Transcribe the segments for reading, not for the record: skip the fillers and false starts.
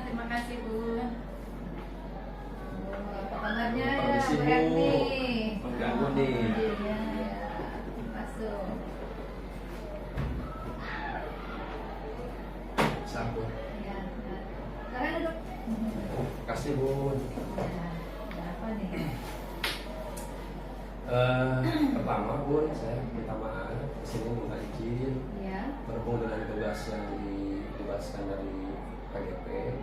terima kasih Bu. Apa kabarnya Permisi, Bu Bu. Erni? Mengganggu nih. Iya, masuk. Sabu. Ya, sekarang duduk. Kasih Bu. Ya, ada apa nih? Pertama Bu, saya minta maaf. Kesini minta izin Ya. berhubung dengan tugas yang ditugaskan dari PGP.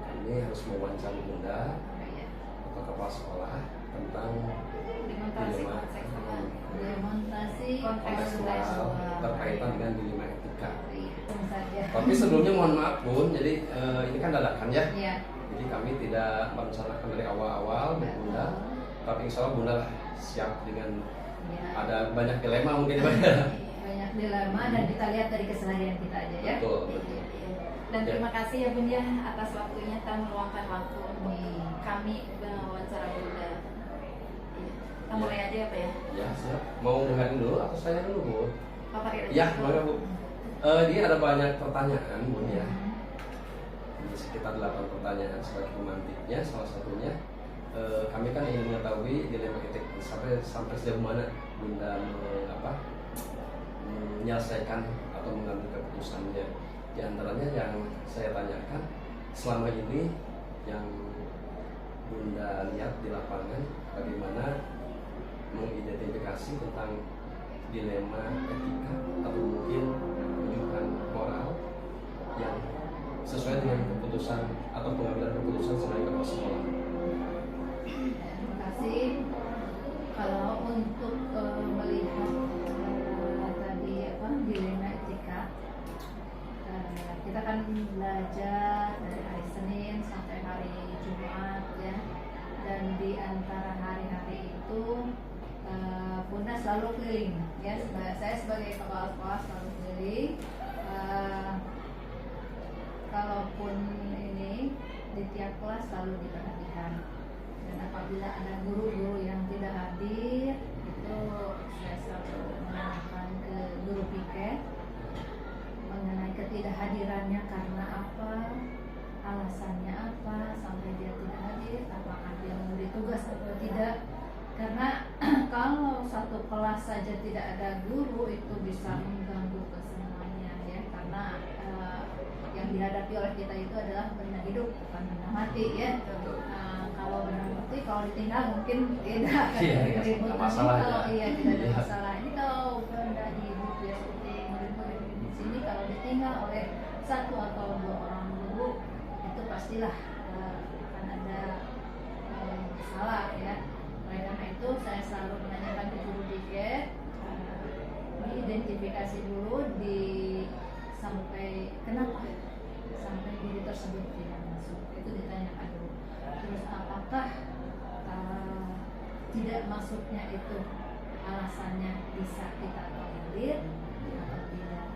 Kami harus mewawancara Bunda Ya. atau kepala sekolah tentang Demonstrasi dilema demonstrasi kontekstual berkaitan dengan dilema etika. Tentu saja. Tapi sebelumnya mohon maaf Bun, jadi ini kan dadakan ya. Ya. Jadi kami tidak merencanakan dari awal-awal Bunda, tapi insya Allah Bunda lah siap dengan Ya. ada banyak dilema mungkin Bunda. Banyak dilema dan kita lihat dari keseharian kita aja ya. Betul. Dan terima kasih ya Bun ya atas waktunya telah meluangkan waktu untuk kami wawancara Bunda. Kita mulai aja ya Pak ya. Ya siap. Mau dengerin dulu atau saya dulu Bu? Pak Farid aja Ya, dulu. boleh Bu. Dia ada banyak pertanyaan Bun ya. Di sekitar 8 pertanyaan sebagai pemantiknya, salah satunya kami kan ingin mengetahui dilema etik sampai sejauh mana Bunda menyelesaikan atau mengambil keputusannya. Di antaranya yang saya tanyakan selama ini yang Bunda lihat di lapangan, bagaimana mengidentifikasi tentang dilema etika atau mungkin rujukan moral yang sesuai dengan keputusan atau pengambilan keputusan sebagai kepala sekolah. Terima kasih. Kalau untuk melihat tadi dilema etika, kita kan belajar dari hari Senin sampai hari Jumat ya, dan di antara hari-hari itu Bunda selalu keliling ya. Saya sebagai kepala sekolah selalu keliling. Kalaupun ini di tiap kelas selalu diperhatikan, dan apabila ada guru-guru yang tidak hadir itu saya selalu menanyakan ke guru piket mengenai ketidakhadirannya karena apa, alasannya apa sampai dia tidak hadir, apakah dia memberi tugas atau tidak. Karena kalau satu kelas saja tidak ada guru itu bisa mengganggu kesemuanya ya, karena yang dihadapi oleh kita itu adalah benda hidup bukan benda mati ya. Kalau benda mati kalau ditinggal mungkin tidak akan ribut, masalah kalau ya. tidak ada masalah. Ini kalau benda hidup ya seperti murid-murid di sini kalau ditinggal oleh satu atau dua orang guru itu pastilah akan ada masalah ya. Oleh karena itu saya selalu menanyakan ke guru piket, diidentifikasi dulu sampai kenapa sampai guru tersebut tidak masuk, itu ditanyakan dulu. Terus apakah tidak masuknya itu alasannya bisa kita tolerir atau tidak.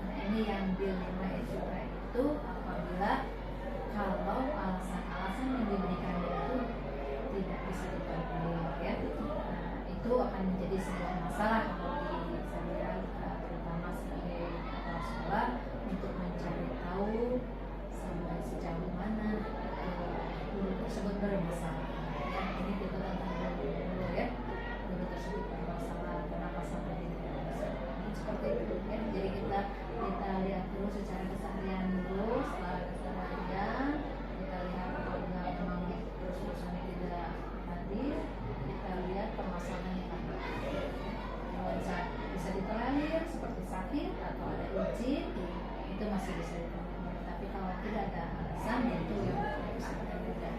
Nah ini yang dilema etika itu apabila kalau alasan-alasan yang diberikan itu tidak bisa ditolerir ya. Nah, itu akan menjadi sebuah masalah bagi saya terutama sebagai kepala sekolah untuk mencari tahu sampai sejauh mana guru tersebut bermasalah. Ya, ini kita tentang dulu ya. Guru tersebut bermasalah, kenapa sampai dia tidak bermasalah. Seperti itu ya. Jadi kita lihat dulu secara keseharian dulu, setelah keseharian kita lihat apabila memang terus-terusan tidak hadir, kita lihat permasalahannya apa. Kalau bisa ditolerir seperti sakit atau ada izin itu masih bisa ditolerir. Tapi kalau tidak ada alasan itu yang bisa kita tidak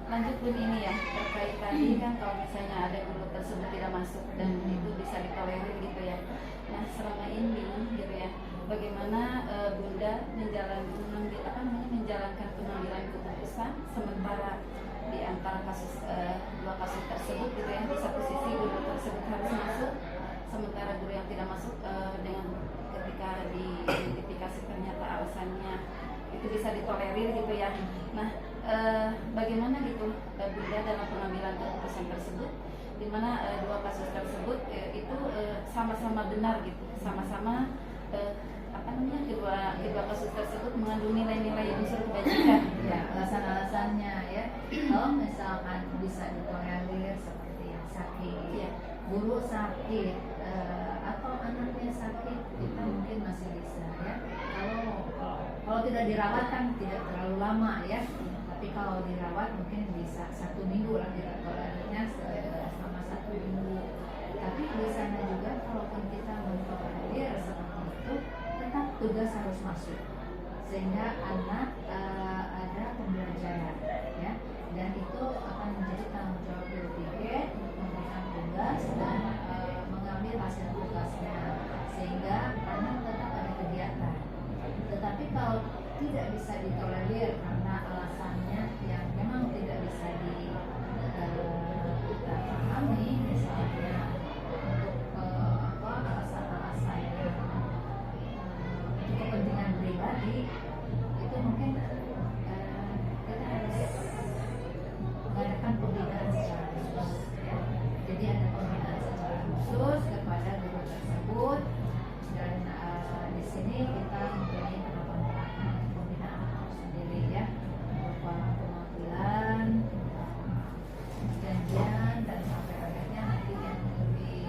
lanjut Bun ini ya terkait tadi kan kalau misalnya ada guru tersebut tidak masuk dan itu bisa ditolerir gitu ya. Nah selama ini gitu ya bagaimana Bunda menjalankan pengambilan keputusan sementara di antara dua kasus tersebut gitu ya, di satu sisi guru tersebut harus masuk sementara guru yang tidak masuk dengan ketika diidentifikasi ternyata alasannya itu bisa ditolerir gitu ya. Nah bagaimana gitu Bunda dalam pengambilan keputusan tersebut di mana dua kasus tersebut itu sama-sama benar gitu, sama-sama kedua kasus tersebut mengandung nilai-nilai unsur kebajikan. Ya, alasan-alasannya ya. Kalau misalkan bisa ditolerir seperti yang sakit, Ya. guru sakit, atau anaknya sakit, kita mungkin masih bisa ya. Kalau tidak dirawat kan tidak terlalu lama ya. Tapi kalau dirawat mungkin bisa 1 minggu lah, kita tolerirnya selama 1 minggu. Tapi di sana juga kalaupun kita mentolerir seperti itu, tetap tugas harus masuk sehingga anak ada pembelajaran ya, dan itu akan menjadi tanggung jawab guru piket untuk memberikan tugas dan mengambil hasil tugasnya sehingga anak tetap ada kegiatan. Tetapi kalau tidak bisa ditolerir karena alasannya yang memang tidak bisa kita pahami, misalnya untuk alasan-alasan yang untuk kepentingan pribadi, itu mungkin kita harus mengadakan pembinaan secara khusus ya. Jadi ada pembinaan secara khusus kepada guru tersebut, dan di sini kita mempunyai tahapan pembinaan sendiri ya, berupa pemanggilan, janjian, dan sampai akhirnya nanti yang lebih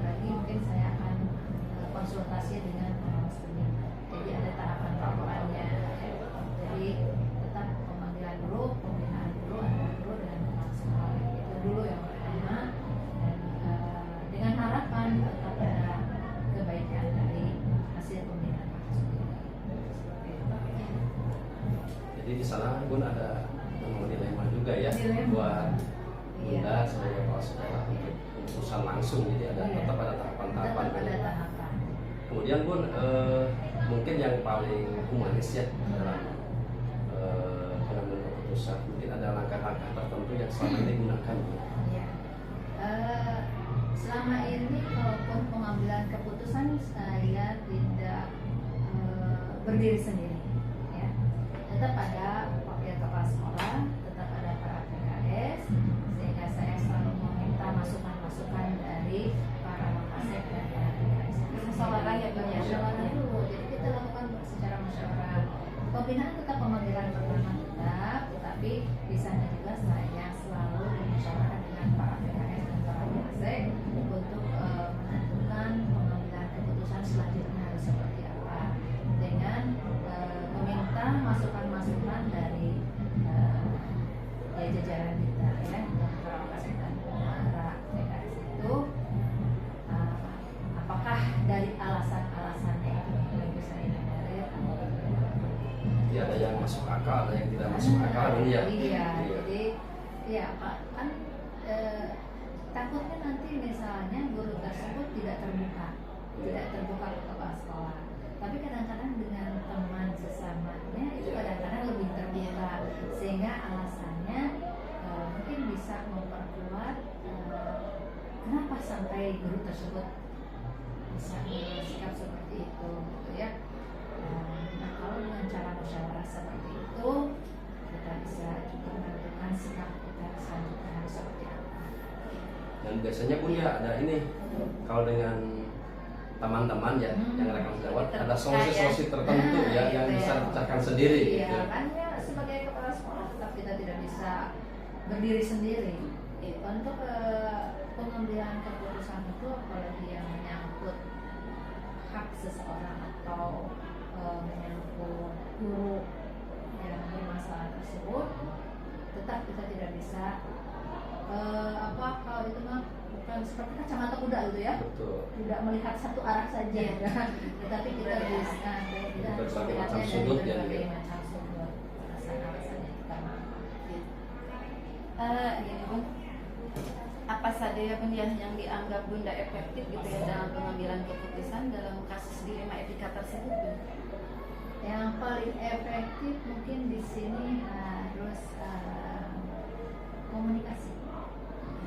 lagi mungkin saya akan konsultasi dengan pengawas pembinaan. Jadi ada tahapan-tahapannya ya. Jadi tetap pemanggilan guru, pembinaan guru, antara guru dengan pengawas sekolah, itu dulu yang pertama, dan dengan harapan tetap ada kebaikan dari hasil pembinaan itu sendiri. Seperti itu. Jadi di sana pun ada memang dilema juga ya Dilema. buat Iya. Bunda sebagai kepala sekolah untuk keputusan langsung, jadi ada Iya. tetap ada tahapan-tahapan Tetap ada ya. tahapan. Kemudian pun mungkin yang paling humanis ya dalam pengambilan keputusan, mungkin ada langkah-langkah tertentu yang selama ini digunakan. Ya. Selama ini kalaupun pengambilan keputusan saya tidak berdiri sendiri ya. Tetap ada wakil kepala sekolah, tetap ada para PKS, sehingga saya selalu meminta masukan-masukan dari para mapasek dan para PKS. Musyawarah ya, Bu, ya? Musyawarah dulu. Jadi kita lakukan secara musyawarah. Pembinaan tetap pemanggilan pertama tetap, tetapi di sana juga saya selalu bermusyawarah dengan para PKS dan para mapasek untuk menentukan pengambilan keputusan selanjutnya harus seperti apa, dengan meminta masukan-masukan dari jajaran kita ya, dan para mapasek dan para PKS itu. Apakah dari alasan-alasannya itu yang bisa dihindari atau Jadi ada yang masuk akal, ada yang tidak masuk akal ini ya. Iya, jadi ya Pak, kan takutnya nanti misalnya guru tersebut tidak terbuka ke kepala sekolah. Tapi kadang-kadang dengan teman sesamanya itu kadang-kadang lebih terbuka, sehingga alasannya mungkin bisa memperkuat kenapa sampai guru tersebut bisa bersikap seperti itu gitu ya. Nah, kalau dengan cara musyawarah seperti itu, kita bisa juga menentukan sikap kita selanjutnya harus seperti apa. Dan biasanya pun ya ada ini, kalau dengan teman-teman ya yang rekam jawab, ada solusi-solusi tertentu ya yang bisa dipecahkan sendiri Iya, gitu. kan ya sebagai kepala sekolah tetap kita tidak bisa berdiri sendiri. Untuk pengambilan keputusan itu, apalagi yang menyangkut hak seseorang atau menyangkut guru yang bermasalah tersebut, tetap kita tidak bisa kalau itu mah bukan seperti kacamata kuda gitu ya, Betul. tidak melihat satu arah saja, tetapi kita bisa kita harus Berbagai macam melihatnya sudut dari ya, berbagai gitu. macam sudut, alasan-alasan yang kita mau. Gini Bun, apa saja ya Bun yang dianggap Bunda efektif gitu ya dalam pengambilan keputusan dalam kasus dilema etika tersebut Bun? Yang paling efektif mungkin di sini harus komunikasi.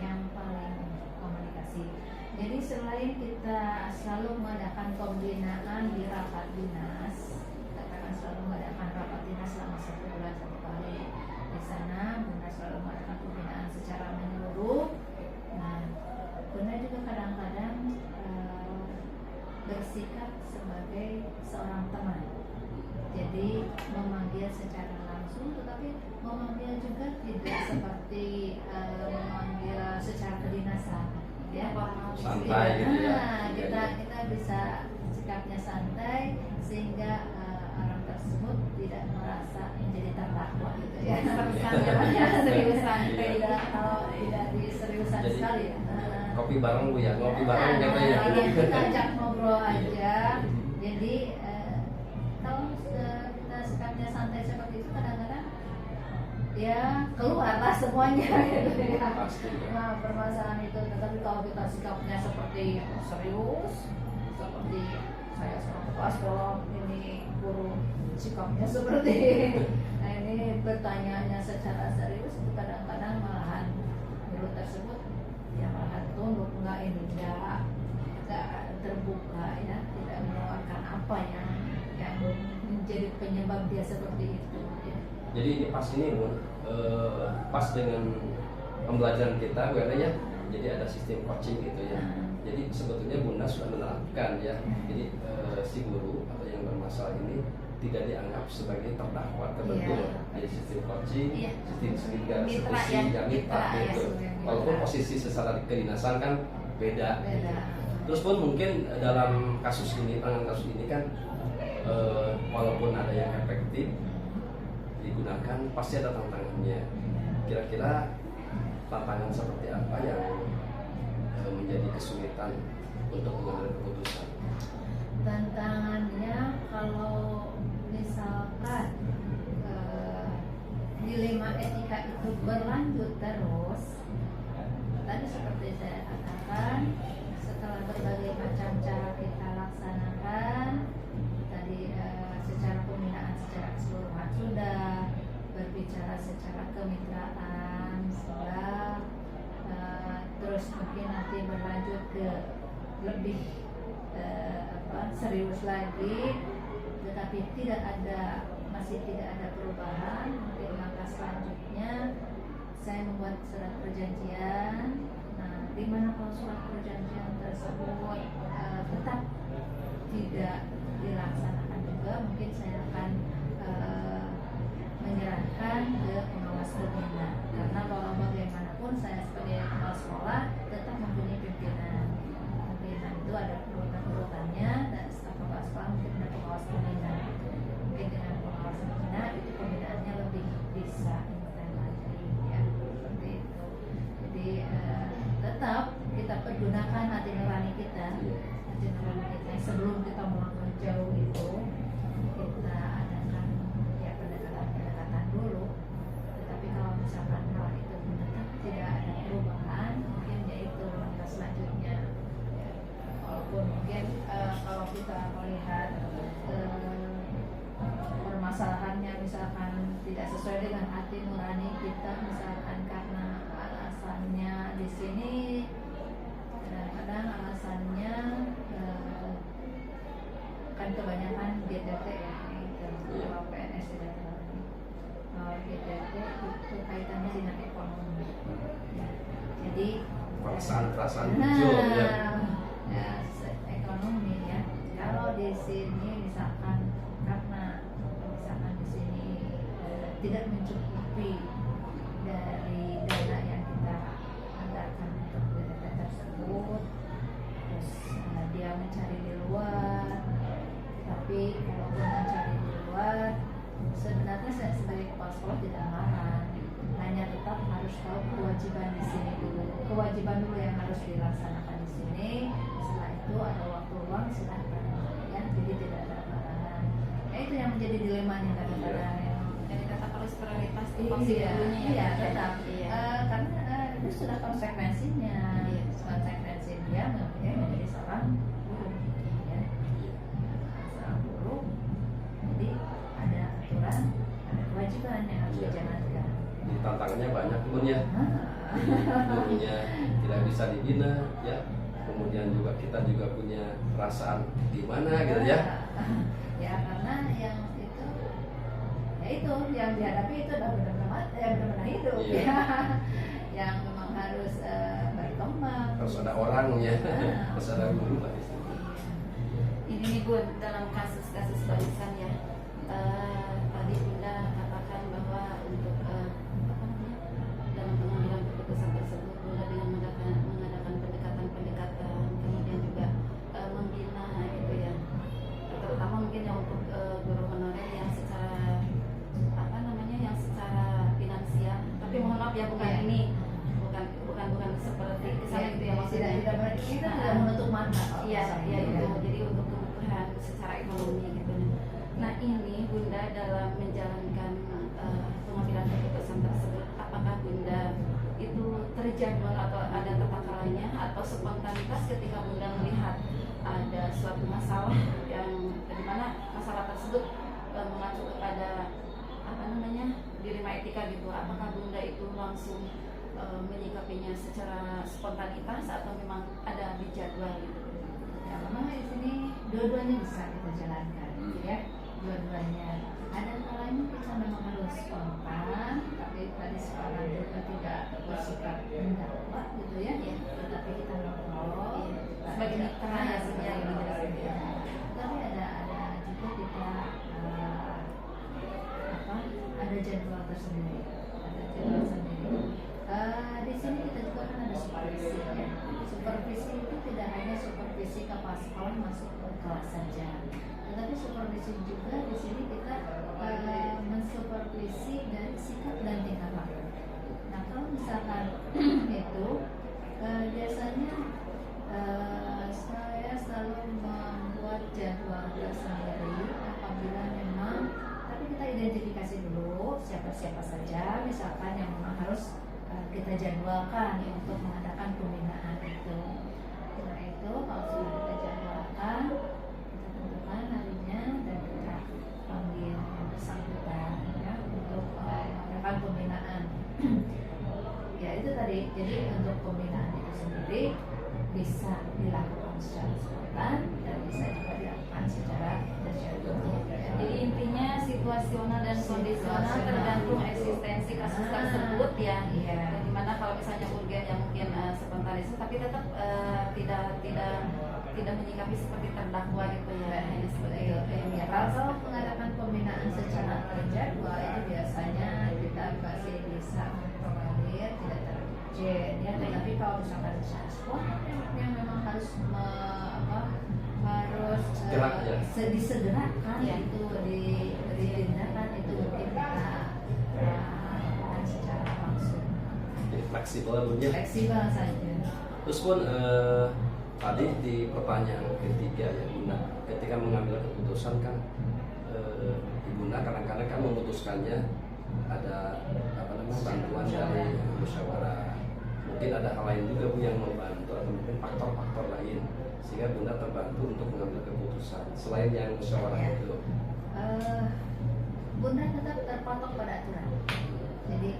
Yang paling komunikasi. Jadi selain kita selalu mengadakan pembinaan di rapat dinas, kita akan selalu mengadakan rapat dinas selama 1 bulan 1 kali. Di sana Bunda selalu mengadakan pembinaan secara menyeluruh. Nah, Bunda juga kadang-kadang bersikap sebagai seorang teman. Jadi memanggil secara langsung, tetapi memanggil juga tidak seperti memanggil secara kedinasan, ya. Santai gitu ya. Kita bisa sikapnya santai sehingga orang tersebut tidak merasa menjadi terdakwa gitu ya. Serius santai, tidak diseriusan Jadi, sekali ya. Kopi bareng Bu ya, ngopi bareng gitu ya. Kita ajak ngobrol aja. Jadi kalau kita sikapnya santai seperti itu, kadang-kadang ya keluarlah semuanya gitu ya. Pasti ya. Nah, permasalahan itu. Tetapi kalau kita sikapnya seperti serius, seperti saya seorang kepala sekolah, ini guru sikapnya seperti nah ini bertanyanya secara serius, itu kadang-kadang malahan guru tersebut ya malahan tunduk, enggak terbuka ya, tidak mengeluarkan apa yang menjadi penyebab dia seperti itu ya. Jadi ini pas ini Bu, pas dengan pembelajaran kita Bu ya. Jadi ada sistem coaching gitu ya. Jadi sebetulnya Bunda sudah menerapkan ya. Jadi si guru atau yang bermasalah ini tidak dianggap sebagai terdakwa tertentu. Jadi sistem coaching, sistem eksekusi, mitra gitu. Walaupun posisi secara kedinasan kan beda. Terus pun mungkin dalam kasus ini, tangan kasus ini kan walaupun ada yang efektif digunakan, pasti ada tantangannya. Kira-kira tantangan seperti apa yang menjadi kesulitan untuk mengambil keputusan? Tantangannya kalau misalkan dilema etika itu berlanjut terus, tadi seperti saya katakan, setelah berbagai macam cara kita laksanakan, tadi secara pembinaan secara keseluruhan sudah, berbicara secara kemitraan sudah, terus mungkin nanti berlanjut ke lebih serius lagi, tetapi masih tidak ada perubahan. Mungkin langkah selanjutnya saya membuat surat perjanjian. Nah, di mana kalau surat perjanjian tersebut tetap tidak dilaksanakan juga, mungkin saya akan menyerahkan ke pengawas pembina, karena kalau bagaimanapun saya sebagai kepala sekolah tetap mempunyai pimpinan itu ada urutan-urutannya, dan setelah kepala sekolah mungkin ada pengawas pembina. Mungkin dengan pengawas pembina itu pembinaannya lebih bisa intens lagi ya, seperti itu. Jadi tetap kita pergunakan hati nurani kita sebelum kita melangkah jauh itu. Kita adakan ya pendekatan dulu, tetapi kalau misalkan hal itu tetap tidak ada perubahan, mungkin yaitu langkah selanjutnya ya. Walaupun mungkin kalau kita melihat permasalahannya misalkan tidak sesuai dengan hati nurani kita, misalkan karena alasannya di sini kadang-kadang alasannya kan kebanyakan GTT ya, gitu. Kalau PNS tidak terlalu. Kalau GTT itu kaitannya dengan ekonomi. Ya. Jadi perasaan muncul ya. Ekonomi ya. Kalau di sini misalkan karena di sini tidak mencukupi dari dana yang kita anggarkan untuk GTT tersebut, terus dia mencari di luar. Tapi kalaupun mencari di luar, sebenarnya saya sebagai kepala sekolah tidak marah, hanya tetap harus tahu kewajiban di sini dulu, kewajiban dulu yang harus dilaksanakan di sini. Setelah itu ada waktu luang silahkan ya, jadi tidak ada larangan. Ya itu yang menjadi dilemanya kadang-kadang ya. Jadi tetap harus prioritas di Iya, dulunya ya. tetap. Iya. Karena itu sudah konsekuensinya, konsekuensi dia menjadi seorang guru ya. Jadi ada aturan, ada kewajiban yang harus dijalankan. Jadi tantangannya banyak pun ya. Gurunya tidak bisa dibina ya. Kemudian juga kita juga punya perasaan gimana gitu ya. Ya karena yang itu, ya itu yang dihadapi itu adalah benar-benar hidup Iya. ya. Yang memang harus berkembang. Harus ada orangnya, harus ada guru lah di sini. begini Bun, dalam kasus-kasus barusan ya, tadi Bunda katakan bahwa untuk apa namanya, dalam pengambilan keputusan tersebut Bunda dengan mengadakan pendekatan-pendekatan, kemudian juga membina gitu ya, terutama mungkin yang untuk guru honorer yang secara apa namanya, yang secara finansial, tapi mohon maaf ya, bukan ini, bukan seperti kesannya gitu ya, maksudnya kita tidak menutup mata. iya itu, jadi untuk kebutuhan secara ekonomi gitu. Nah ini Bunda dalam menjalankan pengambilan keputusan tersebut, apakah Bunda itu terjadwal atau ada tata caranya, atau spontanitas ketika Bunda melihat ada suatu masalah yang dimana masalah tersebut mengacu kepada apa namanya, dilema etika gitu, apakah Bunda itu langsung menyikapinya secara spontanitas atau memang ada di jadwal gitu? Ya, memang di sini dua-duanya bisa kita jalankan, ya. Dua-duanya. Ada kalanya kita memang harus spontan, tapi tadi sekarang juga tidak bersikap mendakwah gitu ya. Tetapi kita ngobrol Sebagai mitra ya sebenarnya gitu ya. Tapi ada juga kita ada jadwal tersendiri, di sini kita juga kan ada supervisi ya. Supervisi itu tidak hanya supervisi kapal sekolah masuk ke kelas saja, tetapi supervisi juga di sini kita mensupervisi dari sikap dan tingkah laku. Nah kalau misalkan itu biasanya saya selalu membuat jadwal tersendiri apabila memang, tapi kita identifikasi dulu siapa-siapa saja misalkan yang memang harus kita jadwalkan untuk mengadakan pembinaan itu. Nah itu kalau sudah kita jadwalkan, kita tentukan harinya dan kita panggil yang bersangkutan ya untuk mengadakan pembinaan. Ya itu tadi. Jadi untuk pembinaan itu sendiri bisa dilakukan secara spontan dan bisa juga dilakukan secara terjadwal. Jadi intinya situasional dan kondisional tergantung eksistensi kasus tersebut ya. Dimana kalau misalnya urgen yang mungkin spontanisme, tapi tetap tidak menyikapi seperti terdakwa gitu ya. Hanya seperti Ya, kalau mengadakan pembinaan secara terjadwal itu biasanya kita masih bisa mentolerir, tidak terjerat ya. Tetapi kalau misalkan secara spontan yang memang harus harus disegerakan Ya. itu ditindakan itu mungkin kita lakukan secara langsung Fleksibel Bun ya. fleksibel saja. Terus pun tadi di pertanyaan ketiga ya Bunda, ketika mengambil keputusan kan Bunda kadang-kadang kan memutuskannya ada apa namanya bantuan dari musyawarah, mungkin ada hal lain juga Bu yang membantu atau mungkin faktor-faktor lain sehingga Bunda terbantu untuk mengambil keputusan selain yang musyawarah itu. Bunda tetap terpatok pada aturan. Jadi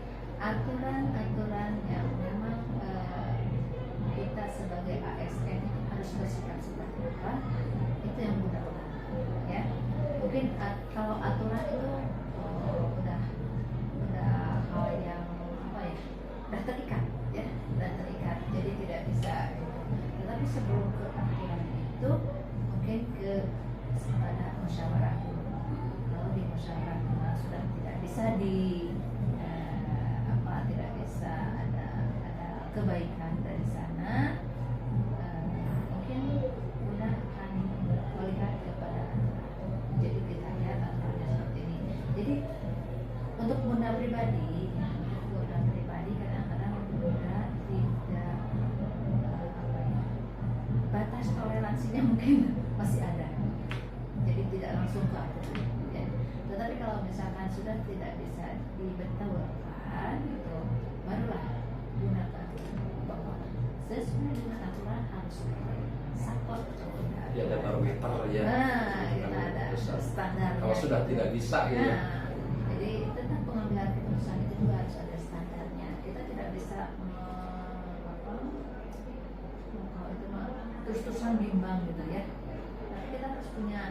aturan-aturan yang memang kita sebagai ASN harus bersikap seperti apa, itu yang Bunda pegang. Ya, mungkin kalau aturan itu udah hal yang udah terikat, ya, udah terikat. Jadi tidak bisa. Tetapi sebelum ke aturan itu, mungkin kepada musyawarah dulu. Kalau di musyawarah sudah tidak bisa tidak bisa ada kebaikan dari sana, mungkin Bunda akan melihat kepada jadi kita lihat aturannya seperti ini. Jadi untuk Bunda pribadi kadang-kadang Bunda tidak batas toleransinya mungkin masih ada, jadi tidak langsung ke aturan ya. Tetapi kalau misalkan sudah tidak bisa dibetulkan itu, barulah gunakan bahwa sesuai dengan aturan harus sakot. Ya ada barometer ya. Nah, kita ada standarnya. Kalau sudah tidak bisa gitu ya. Jadi tentang pengambilan keputusan itu juga harus ada standarnya. Kita tidak bisa kalau itu terus-terusan bimbang gitu ya. Tapi kita harus punya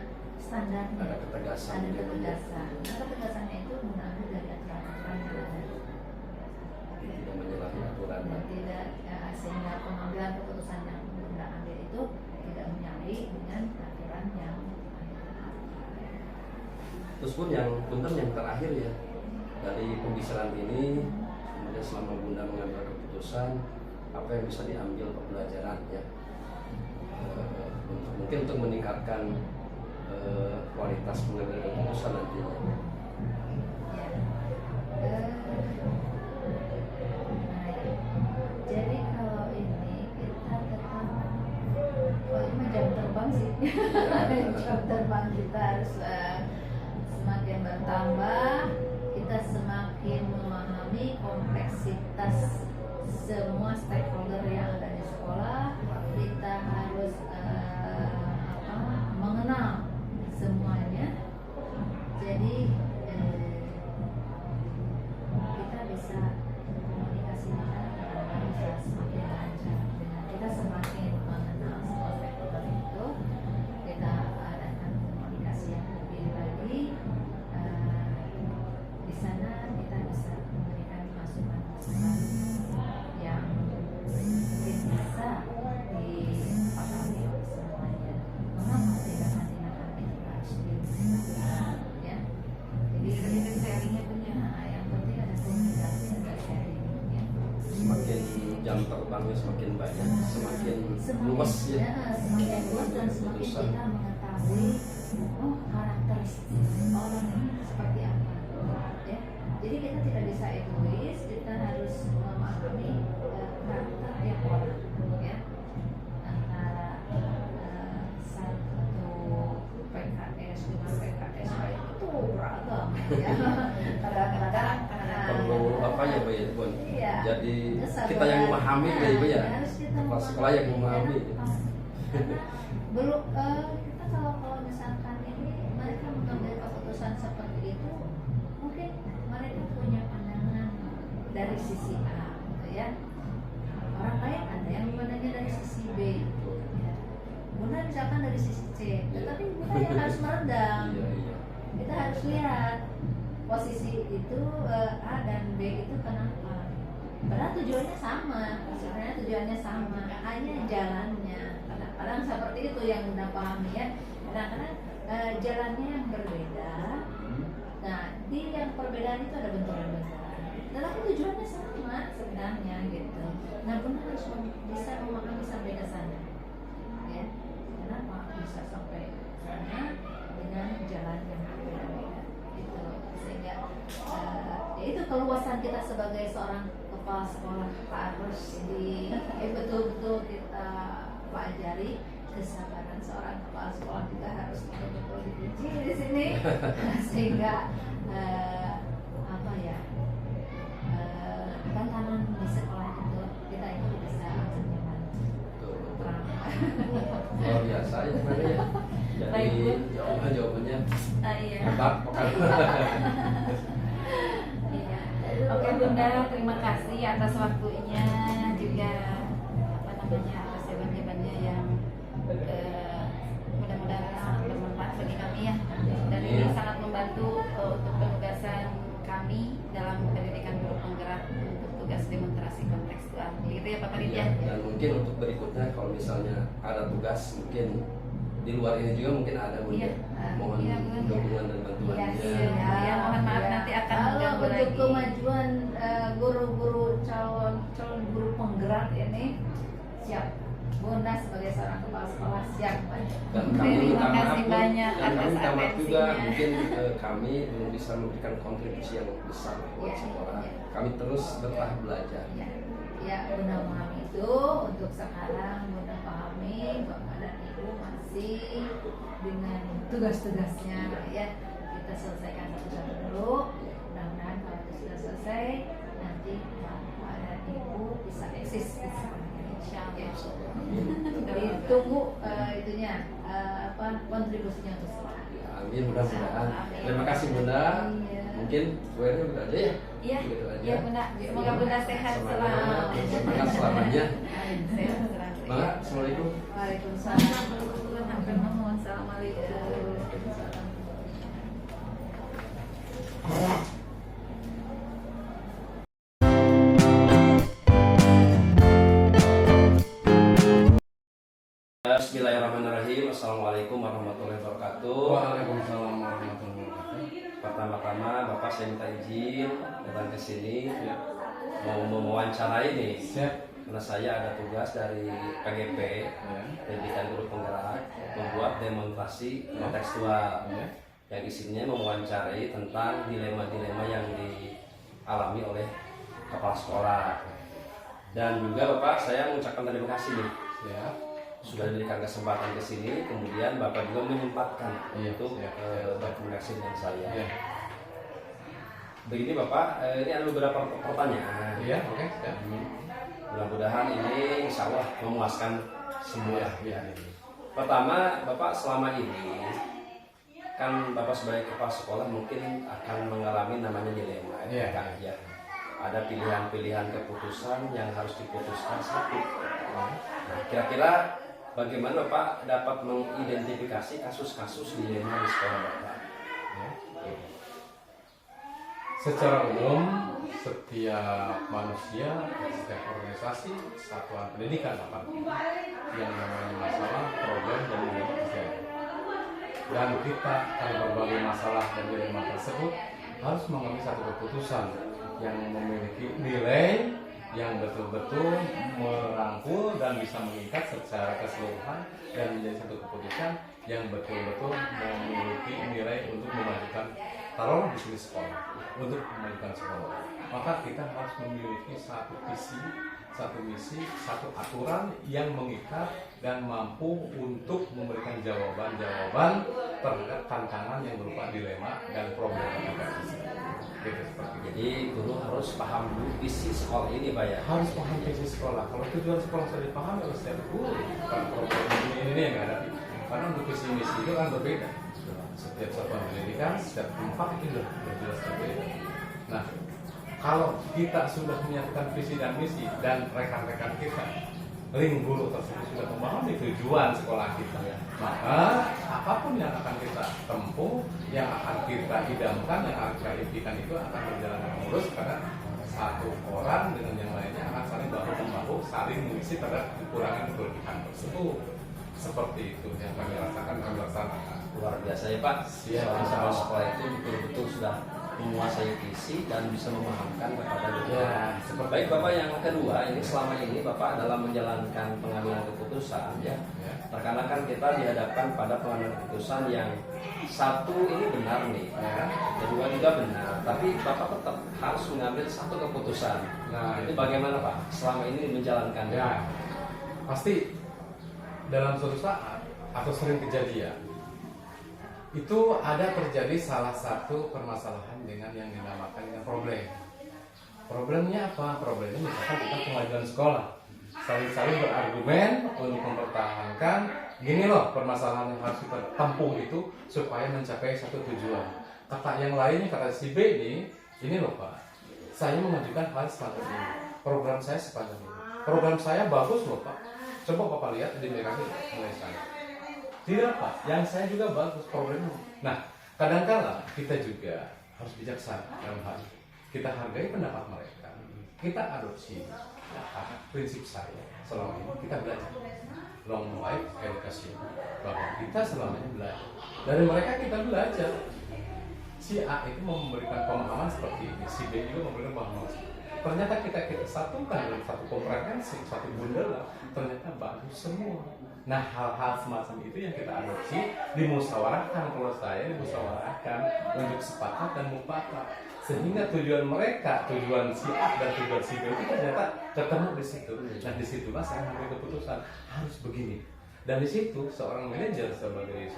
standarnya. Ada ketegasan. Ada ketegasan. Nah, ketegasannya itu mengambil dari aturan-aturan yang ada. Tidak menyalahi aturan. Dan tidak sehingga pengambilan keputusan yang Bunda ambil itu tidak menyalahi dengan aturan yang Terus pun yang punten yang terakhir ya, dari pembicaraan ini kemudian selama Bunda mengambil keputusan, apa yang bisa diambil pembelajaran ya, mungkin untuk meningkatkan kualitas mengambil keputusan nantinya. Jadi kalau ini kita tetap, kalau ini jam terbang sih, jam terbang kita harus semakin bertambah, kita semakin memahami kompleksitas semua stakeholder yang ada di sekolah, kita harus mengenal semuanya. Jadi kita bisa komunikasi kita bisa semakin lancar. Dengan kita semakin mengenal semua stakeholder itu, kita adakan komunikasi yang lebih lagi. Di sana kita bisa memberikan masukan-masukan yang mungkin bisa dipahami oleh semuanya. Mengapa tindakan-tindakan itu harus dilakukan? Ya, jadi sharingnya punya. Yang penting ada komunikasi, ada sharing. Ya. Semakin jam terbangnya semakin banyak, semakin luas ya. Semakin luas dan semakin Keputusan. kita mengetahui karakteristik orang ini seperti apa. Ya. Jadi kita tidak bisa egois, kita harus memahami karakter tiap orang. Ya. Antara satu PKS dengan PKS lain itu beragam. Ya. Kadang-kadang Perlu apa ya Bu ya, Bun? Iya. Jadi Terus kita yang memahami ya Bu ya. harus kita Kepala sekolah yang memahami. Karena belum kita kalau misalkan ini mereka mengambil keputusan seperti itu, mungkin mereka punya pandangan dari sisi A, gitu ya. Orang lain ada yang memandangnya dari sisi B. Ya. Bunda misalkan dari sisi C, tetapi Bunda yang harus meredam. Iya, iya. Kita harus lihat posisi itu A dan B itu kenapa. Padahal tujuannya sama, sebenarnya tujuannya sama, hanya jalannya. Kadang-kadang seperti itu yang Bunda pahami ya. Kadang-kadang jalannya yang berbeda. Nah, di yang perbedaan itu ada benturan-benturan. Tetapi tujuannya sama sebenarnya gitu. Nah, Bunda harus bisa memahami sampai ke sana. Ya, kenapa bisa sampai sana dengan jalan yang berbeda-beda. Itu sehingga ya itu keluasan kita sebagai seorang kepala sekolah harus betul-betul kita pelajari. Kesabaran seorang kepala sekolah juga harus betul-betul diuji di sini sehingga apa ya tantangan di sekolah itu kita itu bisa nyaman. Luar biasa ya sebenarnya ya. Baik, Jadi Bu. jawabannya Iya. hebat pokoknya. Iya. Oke Bunda, terima kasih atas waktunya juga apa namanya atas jawaban-jawabannya yang mudah-mudahan sangat bermanfaat bagi kami ya. Dan ini sangat membantu untuk penugasan kami dalam pendidikan guru penggerak untuk tugas demonstrasi kontekstual. Begitu ya Pak Panitia? Iya, dan mungkin untuk berikutnya kalau misalnya ada tugas mungkin di luar ini juga mungkin ada Bu. Iya. Mohon Iya, Bu. dukungan dan bantuannya. Ya, mohon maaf nanti akan kalau mengganggu untuk lagi. kemajuan guru-guru calon guru penggerak ini siap. Bunda sebagai seorang kepala sekolah siap. Dan kami Terima minta maaf kasih Bu. banyak Dan kami atas minta maaf juga atensinya. mungkin kami belum bisa memberikan kontribusi yang besar buat Iya, sekolah. iya. Kami terus bertahap belajar. Ya, ya Bunda memahami itu. Untuk sekarang Bunda pahami Bapak dan Ibu masih dengan tugas-tugasnya ya. Kita selesaikan satu-satu dulu. Mudah-mudahan kalau itu sudah selesai nanti Bapak dan Ibu bisa eksis di sekolah ini. Insyaallah. Ditunggu itunya kontribusinya untuk sekolah. Ya, amin mudah-mudahan. Amin. Terima kasih Bunda. Iya. Mungkin kuenya udah aja ya. Iya, Begitu aja. iya Bunda. Semoga Bunda sehat Semangat. selalu. Semangat selamanya. Amin. Sehat selalu. Maka, Assalamualaikum. Waalaikumsalam. Assalamualaikum. Bismillahirrahmanirrahim. Assalamualaikum warahmatullahi wabarakatuh. Waalaikumsalam warahmatullahi wabarakatuh. Pertama-tama Bapak saya minta izin datang ke sini mau mewawancarai nih. Siap. Karena saya ada tugas dari PGP, Pendidikan Guru Penggerak, membuat demonstrasi kontekstual yang isinya mewawancarai tentang dilema-dilema yang dialami oleh kepala sekolah. Dan juga Bapak saya mengucapkan terima kasih nih. Siap. Sudah diberikan kesempatan ke sini, kemudian Bapak juga menyempatkan untuk berkomunikasi dengan saya. Begini Bapak, ini ada beberapa pertanyaan. Iya, oke. Siap. Mudah-mudahan ini insya Allah memuaskan semua. Iya. Pertama, Bapak selama ini kan Bapak sebagai kepala sekolah mungkin akan mengalami namanya dilema. Iya. Ya. Ada pilihan-pilihan keputusan yang harus diputuskan satu. Nah, kira-kira bagaimana Bapak dapat mengidentifikasi kasus-kasus dilema di sekolah Bapak? Secara umum, setiap manusia, setiap organisasi, satuan pendidikan yang namanya masalah, problem, dan dilema pasti ada. Dan kita dalam berbagai masalah dan dilema tersebut harus mengambil satu keputusan yang memiliki nilai yang betul-betul merangkul dan bisa mengikat secara keseluruhan dan menjadi satu keputusan yang betul-betul memiliki nilai untuk memajukan taruh di sini sekolah, untuk memajukan sekolah. Maka kita harus memiliki satu visi, satu misi, satu aturan yang mengikat dan mampu untuk memberikan jawaban-jawaban terhadap tantangan yang berupa dilema dan problematika. Gitu, seperti itu. Jadi guru harus paham dulu visi sekolah ini Pak ya? Harus paham visi sekolah. Kalau tujuan sekolah sudah dipahami oleh setiap guru, kan problem ini yang ada. Karena untuk visi misi itu kan berbeda. Setiap satuan pendidikan, setiap tempat itu sudah jelas berbeda. Nah, kalau kita sudah menyatukan visi dan misi dan rekan-rekan kita, link guru tersebut sudah memahami tujuan sekolah kita, maka apapun yang akan kita tempuh, yang akan kita idamkan, yang akan kita impikan itu akan berjalan dengan mulus karena satu orang dengan yang lainnya akan saling bahu membahu, saling mengisi pada kekurangan kelebihan tersebut. Seperti itu yang kami rasakan, kami laksanakan. Luar biasa ya Pak. Soal sekolah itu betul-betul sudah menguasai visi dan bisa memahamkan kepada guru. Baik Bapak, yang kedua, ini selama ini Bapak dalam menjalankan pengambilan keputusan ya. Terkadang kan kita dihadapkan pada pengambilan keputusan yang satu ini benar nih, kedua juga benar, tapi Bapak tetap harus mengambil satu keputusan. Nah, itu bagaimana Pak selama ini menjalankannya? Ya, pasti dalam suatu saat atau sering kejadian itu ada terjadi salah satu permasalahan dengan yang dinamakan dengan problem. Problemnya apa? Problemnya misalkan kita kemajuan sekolah, saling-saling berargumen untuk mempertahankan gini loh permasalahan yang harus kita tempuh itu supaya mencapai satu tujuan. Kata yang lainnya, kata si B ini loh Pak, saya mengajukan hal semacam ini, program saya sepanjang ini, program saya bagus loh Pak, coba Bapak lihat di mereka mulai saya. Tidak Pak, yang saya juga bagus problemnya. Nah, kadang-kala kita juga harus bijaksana dalam hal ini. Kita hargai pendapat mereka, kita adopsi. Nah, prinsip saya selama ini kita belajar long life education, bahwa kita selamanya belajar. Dari mereka kita belajar. Si A itu memberikan pemahaman seperti ini, si B juga memberikan pemahaman seperti ini. Ternyata kita satukan dalam satu komprehensi, satu bundel, ternyata bagus semua. Nah, hal-hal semacam itu yang kita adopsi, dimusyawarahkan, kalau saya dimusyawarahkan untuk sepakat dan mufakat, sehingga tujuan mereka, tujuan si A dan tujuan si B itu ternyata ketemu di situ. Dan disitulah saya mengambil keputusan harus begini. Dan di situ seorang manajer sebagai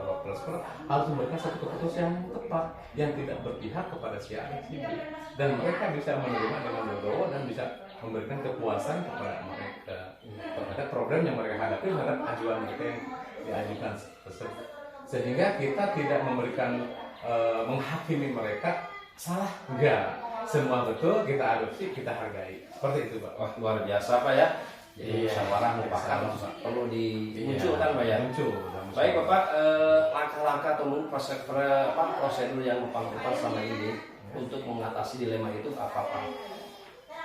lokal sekolah harus memberikan satu keputusan yang tepat, yang tidak berpihak kepada si A dan si B. Dan mereka bisa menerima dengan legowo dan bisa memberikan kepuasan kepada mereka terhadap problem yang mereka hadapi, terhadap ajuan mereka yang diajukan tersebut. Sehingga kita tidak memberikan menghakimi mereka salah, enggak, semua betul, kita adopsi, kita hargai. Seperti itu Pak. Wah, luar biasa Pak ya. Jadi musyawarah mufakat perlu dimunculkan Pak ya. Muncul. Baik Bapak, langkah-langkah atau prosedur yang Bapak lakukan selama ini untuk mengatasi dilema itu apa Pak?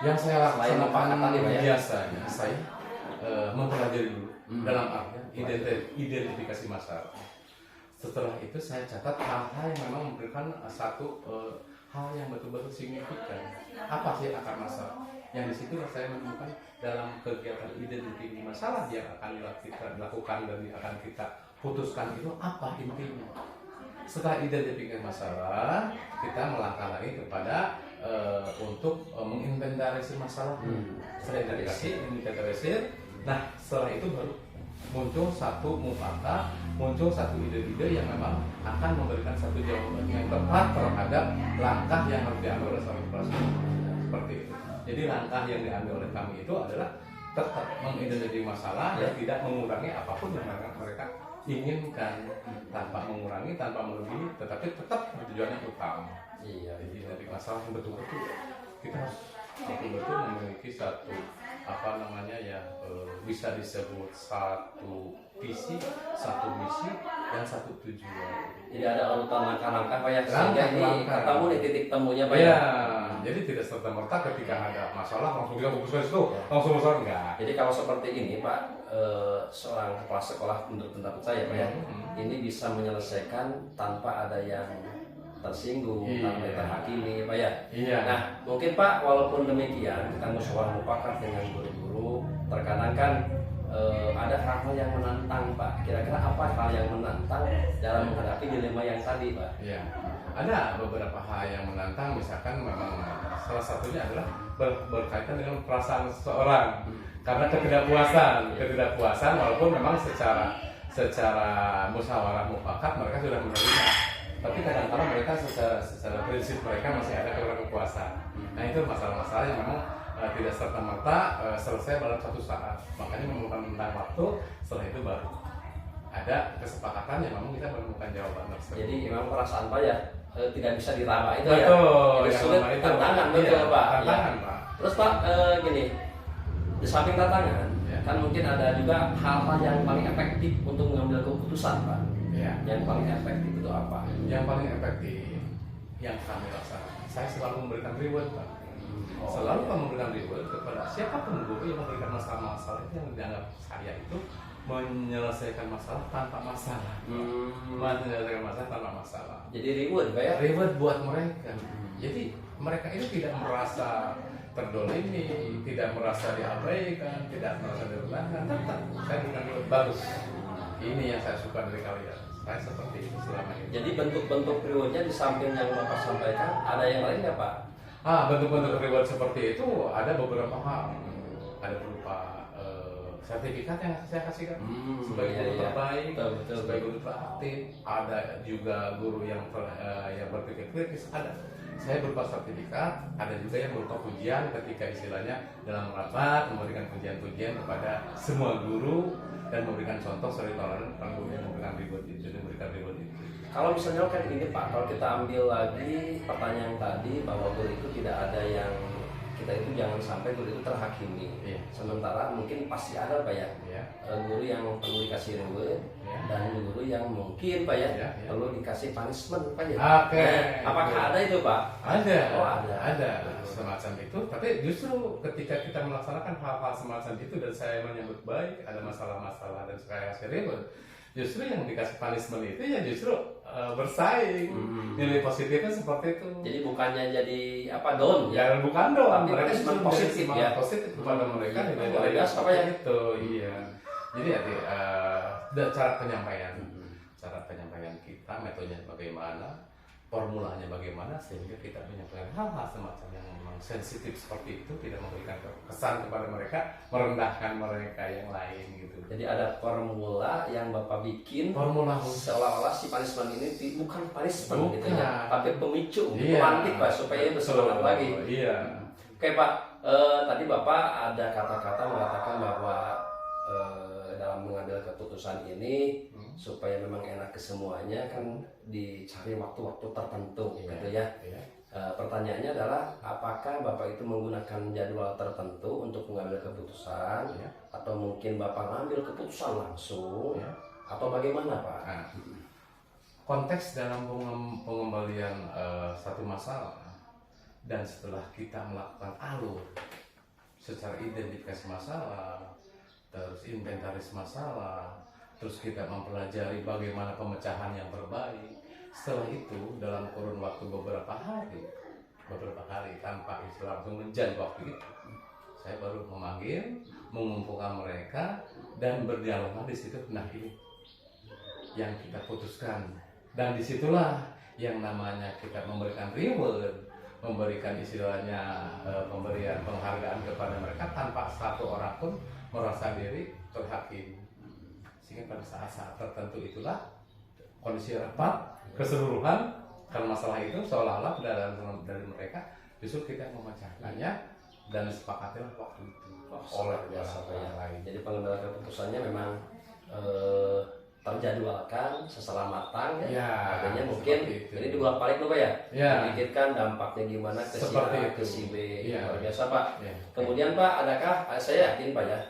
Yang saya lakukan biasanya saya mempelajari dulu dalam artian identifikasi masalah. Setelah itu saya catat hal-hal yang memang memberikan satu hal yang betul-betul signifikan. Apa sih akar masalah? Yang di situ saya menemukan dalam kegiatan identifikasi masalah yang akan kita lakukan dan akan kita putuskan itu apa intinya. Setelah identifikasi masalah, kita melangkah lagi kepada untuk menginventarisir masalah. Setelah inventarisir, nah setelah itu baru muncul satu mufakat, muncul satu ide-ide yang memang akan memberikan satu jawaban yang tepat terhadap langkah yang harus diambil oleh seorang pelaksana. Seperti itu. Jadi langkah yang diambil oleh kami itu adalah tetap mengidentifikasi masalah dan tidak mengurangi apapun yang mereka inginkan, tanpa mengurangi, tanpa melebihi, tetapi tetap tujuannya utama. Iya. Jadi dari masalah yang betul-betul kita harus betul-betul memiliki satu apa namanya ya bisa disebut satu visi, satu misi, dan satu tujuan. Jadi ada urutan langkah-langkah Pak ya, sehingga ini ketemu di titik temunya Pak ya. ya. Jadi tidak serta-merta ketika ada masalah langsung kita fokus ke situ, langsung masalah enggak. Jadi kalau seperti ini Pak, seorang kepala sekolah menurut pendapat saya Pak ya, ini bisa menyelesaikan tanpa ada yang tersinggung, tanpa terhakimi Pak ya. Iya. Nah mungkin Pak, walaupun demikian kita musyawarah mufakat dengan guru-guru, terkadang kan ada hal-hal yang menantang Pak. Kira-kira apa hal yang menantang dalam menghadapi dilema yang tadi Pak? Iya. Ada beberapa hal yang menantang, misalkan memang salah satunya adalah berkaitan dengan perasaan seseorang karena ketidakpuasan walaupun memang secara musyawarah mufakat mereka sudah menerima, tapi kadang-kadang mereka secara prinsip mereka masih ada kepuasan. Nah itu masalah-masalah yang memang tidak serta-merta selesai dalam satu saat, makanya memerlukan tentang waktu. Setelah itu baru ada kesepakatan yang memang kita menemukan jawaban tersebut. Jadi memang perasaan Pak ya tidak bisa diraba itu betul, ya. Itu sulit, tantangan betul iya, Pak. Tantangan Ya. Pak. Terus Pak gini, di samping tantangan Ya. kan mungkin ada juga hal-hal yang paling efektif untuk mengambil keputusan Pak. Ya. Yang paling efektif itu apa? Yang paling efektif yang kami laksanakan, saya selalu memberikan reward Pak. Selalu kami memberikan reward kepada siapapun guru yang memberikan masalah-masalah itu yang dianggap saya itu menyelesaikan masalah tanpa masalah. Menyelesaikan masalah tanpa masalah. Jadi reward Pak ya? Reward buat mereka. Jadi mereka itu tidak merasa terdolimi, tidak merasa diabaikan, tidak merasa direndahkan. Tetap saya berikan reward bagus. Ini yang saya suka dari kalian. Saya seperti itu selama ini. Jadi bentuk-bentuk rewardnya di samping yang Bapak sampaikan, ada yang lain nggak Pak? Bentuk-bentuk reward seperti itu ada beberapa hal. Ada berupa sertifikat yang saya kasihkan sebagai guru terbaik, sebagai guru teraktif. Ada juga guru yang berpikir kritis. Ada. Saya berupa sertifikat. Ada juga yang berupa pujian ketika istilahnya dalam rapat memberikan pujian-pujian kepada semua guru dan memberikan contoh sebagai tauladan guru yang memberikan reward itu. Kalau misalnya kan ini Pak, kalau kita ambil lagi pertanyaan tadi bahwa guru itu tidak ada yang kita itu jangan sampai guru itu terhakimi. Iya. Sementara mungkin pasti ada Pak ya, Iya. Guru yang perlu dikasih reward Iya. dan guru yang mungkin Pak ya, Iya. perlu dikasih punishment Pak ya. Oke. Apakah ada itu Pak? Ada. Oh, ada. Semacam itu. Tapi justru ketika kita melaksanakan hal-hal semacam itu dan saya menyambut baik, ada masalah-masalah dan saya kasih reward, justru yang dikasih punishment itu ya justru bersaing. Nilai positifnya seperti itu. Jadi bukannya jadi apa down ya? Ya bukan doang, Tapi mereka punishment justru positif menjadi ya. semangat positif kepada mereka Luar biasa apa ya? itu. Iya. Jadi ada cara penyampaian. Cara penyampaian kita, metodenya bagaimana, formulanya bagaimana sehingga kita menyampaikan hal-hal semacam yang memang sensitif seperti itu, tidak memberikan kesan kepada mereka, merendahkan mereka yang lain gitu. Jadi ada formula yang Bapak bikin, Formula seolah-olah si punishment ini bukan punishment gitu ya, Bukan. tapi pemicu, Iya. pemantik Pak supaya bersemangat lagi. Iya. Oke Pak, tadi Bapak ada kata-kata mengatakan bahwa dalam mengambil keputusan ini supaya memang enak ke semuanya kan dicari waktu-waktu tertentu gitu ya. Iya. Pertanyaannya adalah apakah Bapak itu menggunakan jadwal tertentu untuk mengambil keputusan Iya. atau mungkin Bapak ngambil keputusan langsung Iya. atau bagaimana Pak? Nah, konteks dalam pengembalian satu masalah dan setelah kita melakukan alur secara identifikasi masalah, terus inventaris masalah, terus kita mempelajari bagaimana pemecahan yang terbaik. Setelah itu dalam kurun waktu beberapa hari tanpa istilah langsung menjadi waktu itu, saya baru memanggil, mengumpulkan mereka dan berdialog di situ. Nah, ini yang kita putuskan, dan disitulah yang namanya kita memberikan reward, memberikan istilahnya pemberian penghargaan kepada mereka tanpa satu orang pun merasa diri terhakimi. Sehingga pada saat-saat tertentu itulah kondisi rapat keseluruhan karena masalah itu seolah-olah dari mereka justru kita memecahkannya dan disepakatilah waktu itu oleh biasa yang lain. Jadi pengambilan keputusannya memang terjadwalkan secara matang ya. Adanya mungkin ini dibolak-balik tuh Pak ya. Memikirkan dampaknya gimana ke si A, ke si B. Luar biasa Pak. Kemudian Pak, adakah saya yakin Pak ya,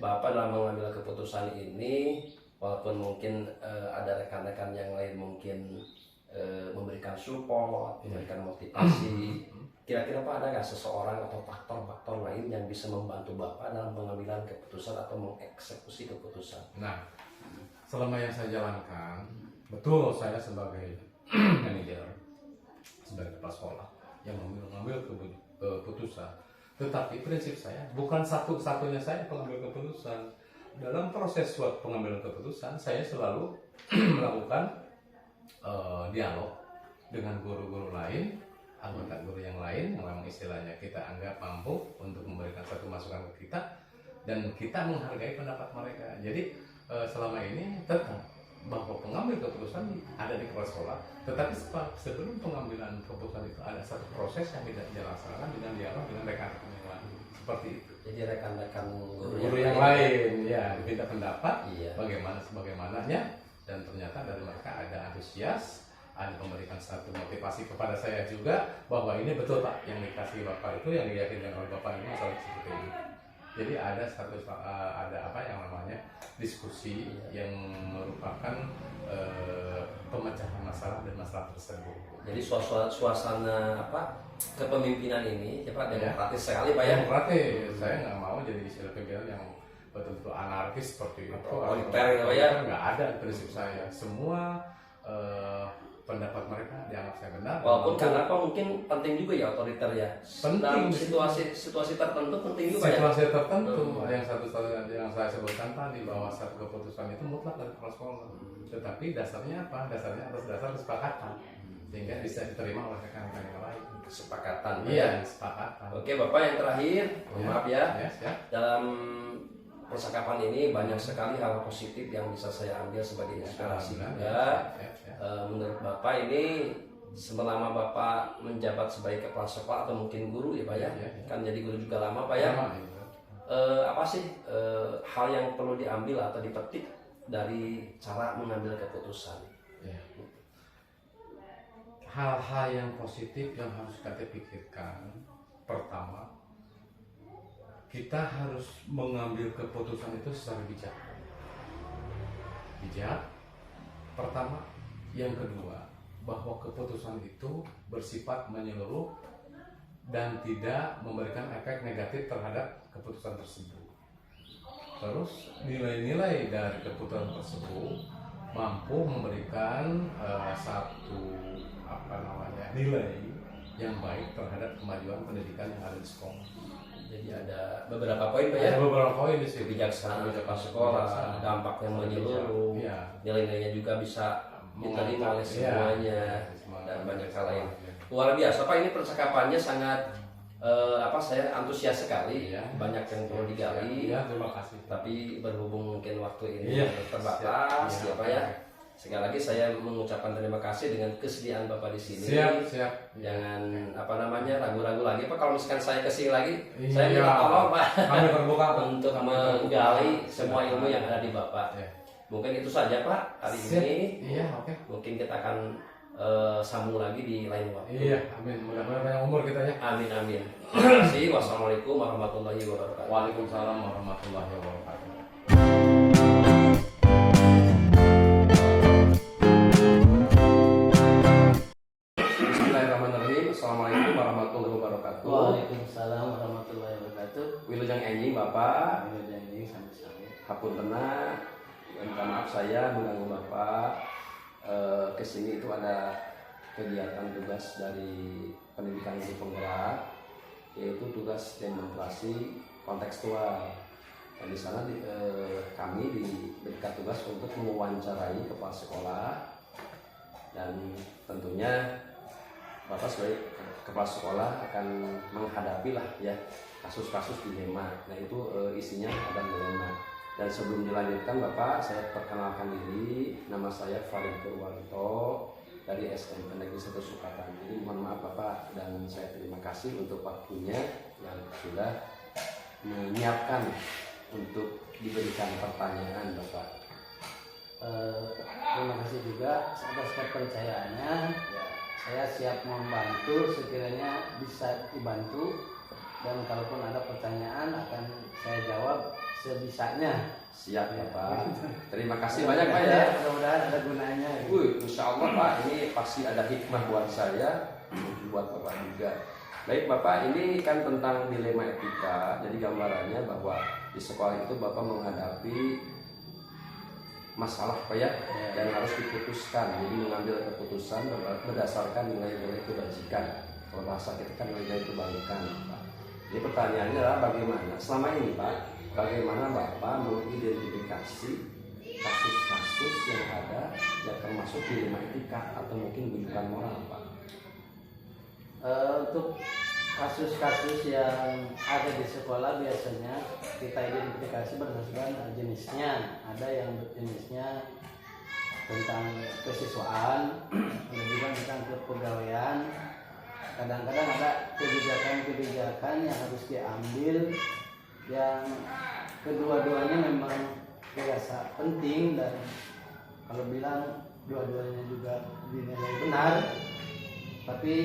Bapak dalam mengambil keputusan ini walaupun mungkin ada rekan-rekan yang lain mungkin memberikan support, memberikan motivasi. Kira-kira Pak ada nggak seseorang atau faktor-faktor lain yang bisa membantu Bapak dalam pengambilan keputusan atau mengeksekusi keputusan? Nah, selama yang saya jalankan, betul saya sebagai manajer, sebagai kepala sekolah yang mengambil keputusan. Tetapi prinsip saya bukan satu-satunya saya pengambil keputusan. Dalam proses pengambilan keputusan, saya selalu melakukan dialog dengan guru-guru lain, anggota guru yang lain yang memang istilahnya kita anggap mampu untuk memberikan satu masukan ke kita, dan kita menghargai pendapat mereka. Jadi selama ini tetap bahwa pengambil keputusan ada di kepala sekolah, tetapi sebelum pengambilan keputusan itu ada satu proses yang tidak dilaksanakan dengan dialog dengan rekan-rekan yang lain, seperti itu. Jadi rekan-rekan guru yang lain ya diminta pendapat bagaimananya, dan ternyata dari mereka ada antusias, ada memberikan satu motivasi kepada saya juga bahwa ini betul Pak yang dikasih Bapak itu, yang diyakinkan oleh Bapak ini masalah seperti ini. Jadi ada apa yang namanya diskusi yang merupakan pemecahan masalah dan masalah tersebut. Jadi suasana apa kepemimpinan ini ya Pak demokratis sekali Pak ya. Demokratis. Saya nggak mau jadi istilah pimpinan yang betul-betul anarkis seperti itu. Otoriter ya. Nggak ada prinsip saya. Semua pendapat mereka dianggap saya benar. Walaupun karena apa mungkin penting juga ya otoriter ya. Penting. Situasi tertentu penting juga ya. Situasi tertentu. Yang yang saya sebutkan tadi bahwa satu keputusan itu mutlak dari kepala sekolah. Tetapi dasarnya apa? Dasarnya atas dasar kesepakatan. Sehingga bisa diterima oleh rekan-rekan yang lain. Kesepakatan. Iya, kesepakatan. Oke Bapak, yang terakhir, maaf ya. Siap. Dalam percakapan ini banyak sekali hal positif yang bisa saya ambil sebagai inspirasi juga. Menurut Bapak ini selama Bapak menjabat sebagai kepala sekolah atau mungkin guru ya Pak ya, kan jadi guru juga lama Pak ya. Apa sih hal yang perlu diambil atau dipetik dari cara mengambil keputusan? Hal-hal yang positif yang harus kita pikirkan, pertama, kita harus mengambil keputusan itu secara bijak. Pertama. Yang kedua, bahwa keputusan itu bersifat menyeluruh dan tidak memberikan efek negatif terhadap keputusan tersebut. Terus nilai-nilai dari keputusan tersebut mampu memberikan satu nilai yang baik terhadap kemajuan pendidikan yang ada di sekolah. Jadi ada beberapa poin Pak ya. Ada beberapa poin di sini. Kebijaksanaan kepala sekolah, dampak yang menyeluruh, nilai-nilainya juga bisa diterima oleh semuanya, dan banyak hal lain. Luar biasa Pak, ini percakapannya sangat saya antusias sekali. Banyak yang perlu digali. Terima kasih. Tapi berhubung mungkin waktu ini terbatas ya Pak ya. Sekali lagi saya mengucapkan terima kasih dengan kesediaan Bapak di sini. Siap. Jangan ragu-ragu lagi Pak. Kalau misalkan saya kesini lagi, saya minta tolong Pak. Kami terbuka untuk menggali semua ilmu yang ada di Bapak. Mungkin itu saja Pak hari ini. Mungkin kita akan sambung lagi di lain waktu. Amin. Mudah-mudahan banyak umur kita ya. Amin. Terima kasih. Wassalamualaikum warahmatullahi wabarakatuh. Waalaikumsalam warahmatullahi wabarakatuh. Assalamualaikum warahmatullahi wabarakatuh. Waalaikumsalam warahmatullahi wabarakatuh. Wilujeng enjing Bapak. Wilujeng enjing sami-sami. hapuntenna, minta maaf saya mengganggu Bapak. Kesini itu ada kegiatan tugas dari pendidikan guru penggerak, yaitu tugas demonstrasi kontekstual. Dan di sana kami diberikan tugas untuk mewawancarai kepala sekolah, dan tentunya Bapak sebagai kepala sekolah akan menghadapi lah ya kasus-kasus dilema. Nah itu isinya ada dilema. Dan sebelum dilanjutkan Bapak, saya perkenalkan diri, nama saya Farid Purwanto dari SMP Negeri 1 Sukatan. Jadi mohon maaf Bapak, dan saya terima kasih untuk waktunya yang sudah menyiapkan untuk diberikan pertanyaan Bapak. Terima kasih juga atas kepercayaannya. Ya, saya siap membantu sekiranya bisa dibantu, dan kalaupun ada pertanyaan akan saya jawab sebisanya. Siap Bapak. Terima kasih banyak Pak ya. Mudah-mudahan ada gunanya. Insya Allah Pak, ini pasti ada hikmah buat saya, buat Bapak juga. Baik Bapak, ini kan tentang dilema etika. Jadi gambarannya bahwa di sekolah itu Bapak menghadapi masalah Pak ya, dan harus diputuskan. Jadi mengambil keputusan berdasarkan nilai-nilai kebajikan. Kalau bahasa kita kan nilai kebaikan Pak. Jadi pertanyaannya adalah bagaimana selama ini Pak, bagaimana Bapak mengidentifikasi kasus-kasus yang ada yang termasuk dilema etika atau mungkin bujukan moral Pak? Untuk kasus-kasus yang ada di sekolah biasanya kita identifikasi berdasarkan jenisnya. Ada yang jenisnya tentang kesiswaan, ada juga tentang kepegawaian. Kadang-kadang ada kebijakan-kebijakan yang harus diambil yang kedua-duanya memang dirasa penting, dan kalau bilang dua-duanya juga dinilai benar, tapi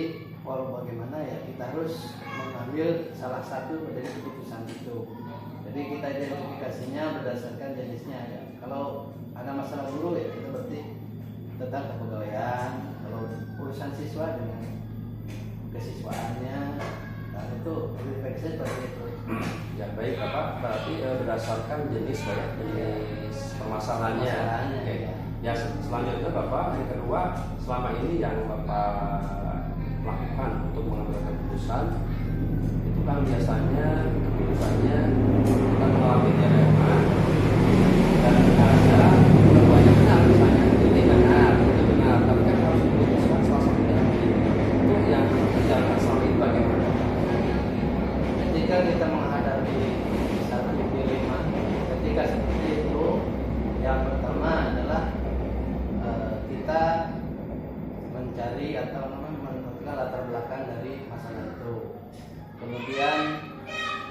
walau bagaimana ya kita harus mengambil salah satu dari keputusan itu. Jadi kita identifikasinya berdasarkan jenisnya ya. Kalau ada masalah guru ya kita berarti tentang kepegawaian. Kalau urusan siswa dengan kesiswaannya, dan itu identifikasi seperti itu. Ya baik Bapak, berarti berdasarkan jenis Pak ya, jenis permasalahannya. Oke. Ya selanjutnya Bapak, yang kedua, selama ini yang Bapak lakukan untuk mengambil keputusan itu kan biasanya keputusannya kita mengalami dilema, dan ada banyak benar misalnya ini benar, itu benar, tapi kan harus diputuskan salah satunya. Itu yang terjadi selama ini bagaimana? Ketika kita menghadapi satu dilema, ketika seperti itu, yang pertama adalah kita mencari atau menentukan latar belakang dari masalah itu. Kemudian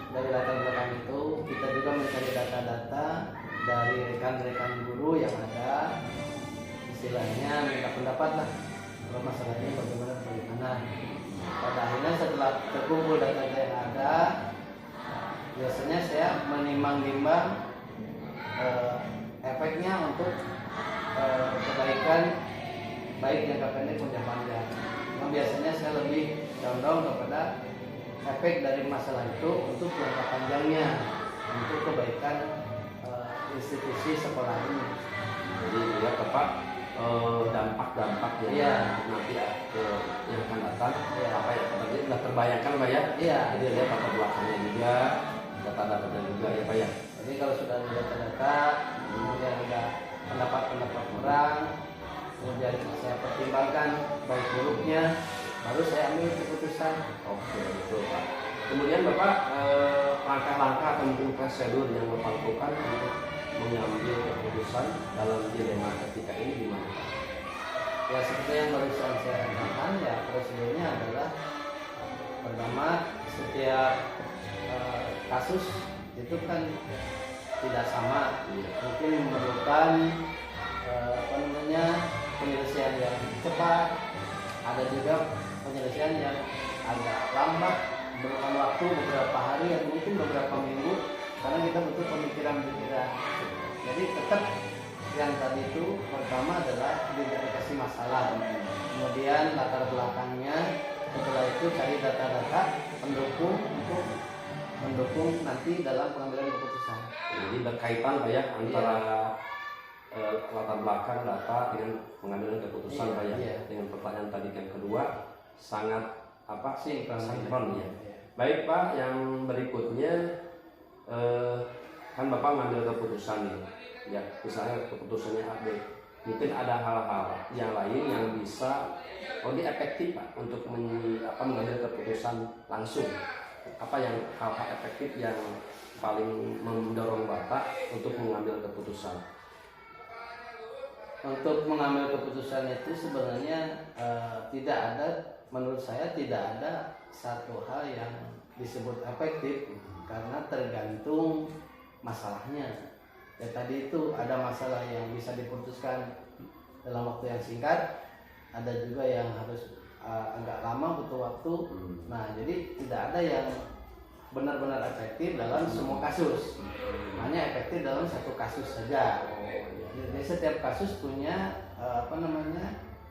dari latar belakang itu kita juga mencari data-data dari rekan-rekan guru yang ada, istilahnya minta pendapat lah kalau masalahnya bagaimana. Pada akhirnya setelah terkumpul data yang ada, biasanya saya menimbang-nimbang efeknya untuk kebaikan baik jangka pendek maupun jangka panjang. Nah, biasanya saya lebih condong kepada efek dari masalah itu untuk jangka panjangnya, untuk kebaikan institusi sekolah ini. Jadi ya Bapak, dampak-dampak yang nanti ke yang akan datang, apa yang tadi sudah terbayangkan Pak ya? Iya. Jadi lihat latar belakangnya juga, data-datanya juga ya Pak ya. Jadi kalau sudah ada data-data, kemudian ada pendapat-pendapat orang, kemudian saya pertimbangkan baik buruknya, baru saya ambil keputusan. Oke, betul Pak. Kemudian Bapak, langkah-langkah atau mungkin prosedur yang Bapak lakukan untuk mengambil keputusan dalam dilema ketika ini gimana Pak? Ya seperti yang barusan saya katakan, ya prosedurnya adalah pertama setiap kasus itu kan tidak sama, mungkin memerlukan penyelesaian yang cepat, ada juga penyelesaian yang agak lambat, memerlukan waktu beberapa hari atau mungkin beberapa minggu, karena kita butuh pemikiran-pemikiran. Jadi tetap yang tadi itu pertama adalah identifikasi masalah, kemudian latar belakangnya, setelah itu cari data-data pendukung untuk mendukung nanti dalam pengambilan keputusan. Jadi berkaitan Pak ya antara latar belakang data dengan pengambilan keputusan Pak ya. Iya. Dengan pertanyaan tadi yang kedua sangat apa sinkron ya. Iya. Baik Pak, yang berikutnya kan Bapak mengambil keputusan nih, ya misalnya keputusannya A, B. Mungkin ada hal-hal yang lain yang bisa lebih efektif Pak untuk mengambil keputusan langsung. Apa yang hal-hal efektif yang paling mendorong Bapak untuk mengambil keputusan? Untuk mengambil keputusan itu sebenarnya tidak ada, menurut saya tidak ada satu hal yang disebut efektif karena tergantung masalahnya. Ya tadi itu ada masalah yang bisa diputuskan dalam waktu yang singkat, ada juga yang harus agak lama butuh waktu. Nah jadi tidak ada yang benar-benar efektif dalam semua kasus, hanya efektif dalam satu kasus saja. Jadi setiap kasus punya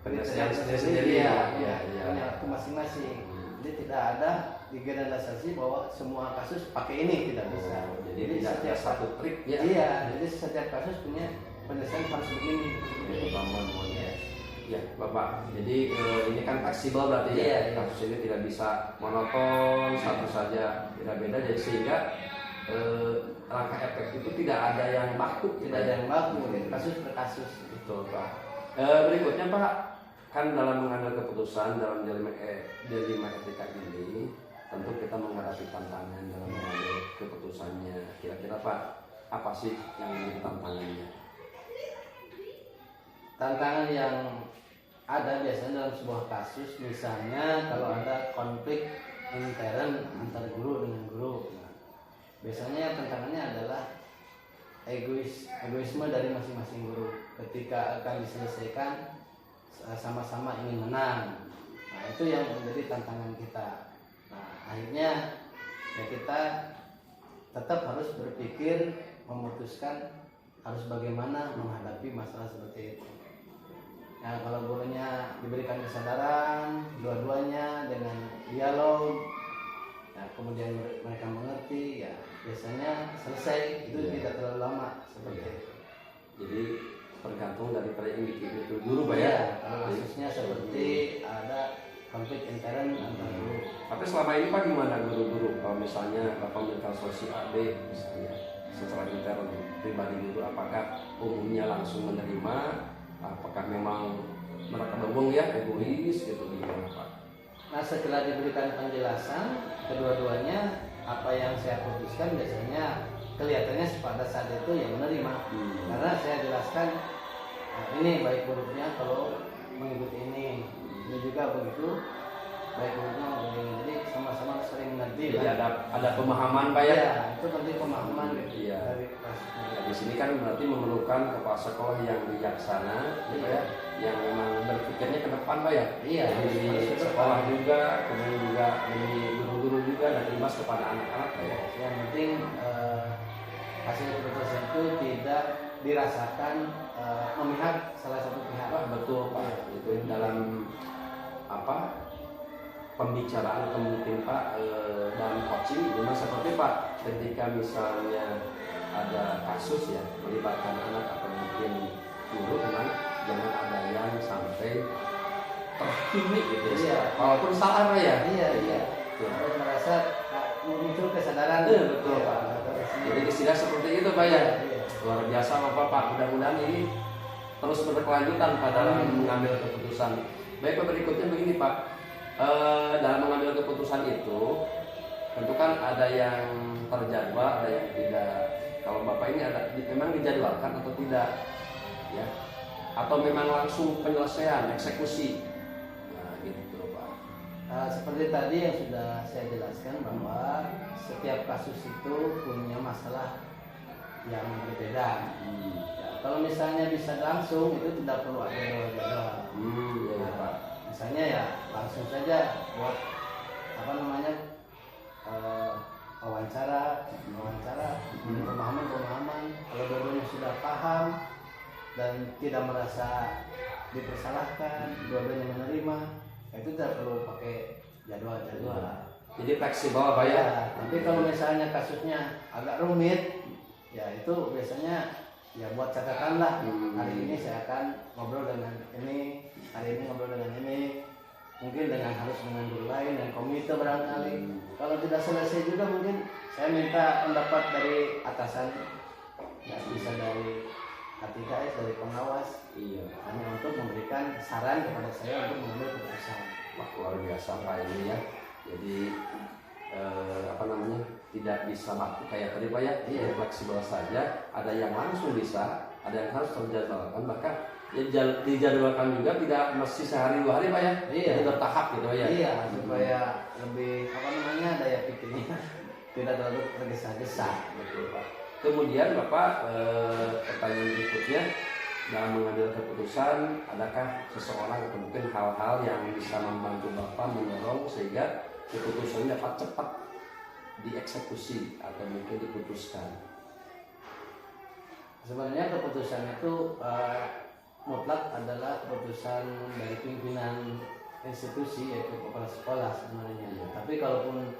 kriteria sendiri ya, punya waktu masing-masing. Jadi tidak ada digeneralisasi bahwa semua kasus pakai ini, tidak bisa. Jadi tidak ada satu trik ya. Iya, jadi setiap kasus punya penyelesaian harus begini. Ya Bapak, jadi ini kan fleksibel berarti ya. Iya. Kasus ini tidak bisa monoton satu saja, beda-beda. Jadi sehingga langkah efektif itu tidak ada yang baku, Tidak ada yang baku, kasus per kasus. Betul Pak. Berikutnya Pak, kan dalam mengambil keputusan dalam dilema etika ini, tentu kita menghadapi tantangan dalam mengambil keputusannya. Kira-kira Pak, apa sih yang menjadi tantangannya? Tantangan yang ada biasanya dalam sebuah kasus, misalnya kalau ada konflik intern antar guru dengan guru, biasanya tantangannya adalah egoisme dari masing-masing guru ketika akan diselesaikan sama-sama ingin menang. Nah itu yang menjadi tantangan kita. Nah akhirnya ya kita tetap harus berpikir memutuskan harus bagaimana menghadapi masalah seperti itu. Nah kalau gurunya diberikan kesadaran dua-duanya dengan dialog, nah, kemudian mereka mengerti, ya biasanya selesai. Itu tidak terlalu lama seperti itu. Jadi tergantung daripada individu guru Pak ya. Ya, kalau kasusnya seperti ada konflik intern antar guru. Tapi selama ini Pak gimana guru-guru? Kalau misalnya Bapak memberikan solusi A, B misalnya secara intern pribadi guru, apakah umumnya langsung menerima? Apakah memang mereka bengong ya, egois gitu, gimana Pak? Nah setelah diberikan penjelasan kedua-duanya, apa yang saya putuskan biasanya kelihatannya pada saat itu yang menerima. Karena saya jelaskan ini baik buruknya kalau mengikuti ini juga begitu, baik buruknya begini. Jadi sama-sama sering mengerti. Jadi ada pemahaman Pak ya? Ya, itu penting pemahaman Iya. dari kasusnya. Nah, di sini kan berarti memerlukan kepala sekolah yang bijaksana, gitu ya, yang memang berpikirnya ke depan Pak ya. Iya, Jadi harus sekolah juga, kemudian juga dari guru-guru juga dan imbas kepada anak-anak Pak ya. Yang penting hasil keputusan itu tidak dirasakan memihak salah satu pihak. Betul Pak, itu dalam apa pembicaraan atau mungkin Pak dalam coaching memang seperti Pak ketika misalnya ada kasus ya melibatkan anak atau mungkin guru, memang jangan ada yang sampai terhakimi gitu ya. Iya. Walaupun salah Pak ya. Iya. Betul. Harus merasa muncul kesadaran. Betul Iya, Pak. betul. Jadi istilah seperti itu Pak ya. Iya. Luar biasa Bapak. Mudah-mudahan ini terus berkelanjutan pada mengambil keputusan. Baik Pak, berikutnya begini Pak. Dalam mengambil keputusan itu tentu kan ada yang terjadwal, ada yang tidak. Kalau Bapak ini ada memang dijadwalkan atau tidak ya, atau memang langsung penyelesaian eksekusi, nah gitu Pak. Seperti tadi yang sudah saya jelaskan bahwa setiap kasus itu punya masalah yang berbeda. Ya, kalau misalnya bisa langsung itu tidak perlu ada jadwal. Ya Pak. Misalnya ya langsung saja buat wawancara, pemahaman. Kalau dua-duanya sudah paham dan tidak merasa dipersalahkan, dua-duanya menerima, itu tidak perlu pakai jadwal. Jadi fleksibel Pak ya. Ya, tapi kalau misalnya kasusnya agak rumit, ya itu biasanya ya buat catatan lah. Hari ini saya akan ngobrol dengan ini, hari ini ngobrol dengan ini, mungkin harus dengan guru lain dan komite barangkali. Kalau tidak selesai juga mungkin saya minta pendapat dari atasan, ya bisa dari KTKS, dari pengawas, Iya. hanya untuk memberikan saran kepada saya untuk mengambil keputusan. Wah, luar biasa Pak ini ya. Jadi tidak bisa baku kayak tadi Pak ya. Iya. Fleksibel saja. Ada yang langsung bisa, ada yang harus terjadwalkan. Maka ya, dijadwalkan juga tidak mesti sehari 2 hari Pak ya. Iya. Jadi bertahap gitu ya. Iya, supaya lebih daya pikirnya tidak terlalu tergesa-gesa. Betul Pak. Kemudian Bapak pertanyaan berikutnya, dalam mengambil keputusan, adakah seseorang atau mungkin hal-hal yang bisa membantu Bapak mendorong sehingga keputusannya dapat cepat dieksekusi atau mungkin diputuskan? Sebenarnya keputusan itu mutlak adalah keputusan dari pimpinan institusi, yaitu kepala sekolah sebenarnya. Iya. Tapi kalaupun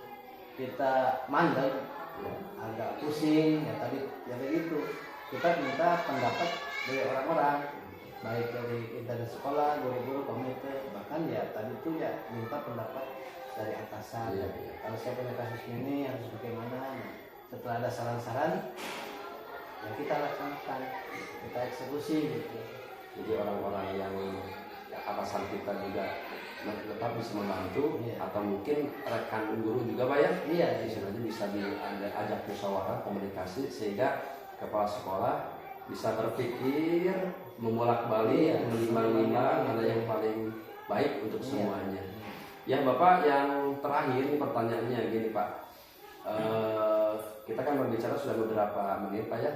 kita mandek, ya, agak pusing, ya tadi ya begitu, kita minta pendapat dari orang-orang, baik dari internet sekolah, guru-guru, komite, bahkan ya tadi itu ya minta pendapat dari atasan. Iya, iya. Kalau saya punya kasus ini harus bagaimana? Nah, setelah ada saran-saran, ya kita laksanakan, kita eksekusi gitu. Jadi orang-orang yang atasan kita juga tetap bisa membantu. Iya. Atau mungkin rekan guru juga Pak ya. Iya, Istilahnya bisa diajak musyawarah komunikasi sehingga kepala sekolah bisa berpikir membolak-balik, Iya. menimbang-nimbang mana yang paling baik untuk Iya. semuanya. Ya Bapak, yang terakhir ini pertanyaannya gini Pak. Kita kan berbicara sudah beberapa menit Pak ya.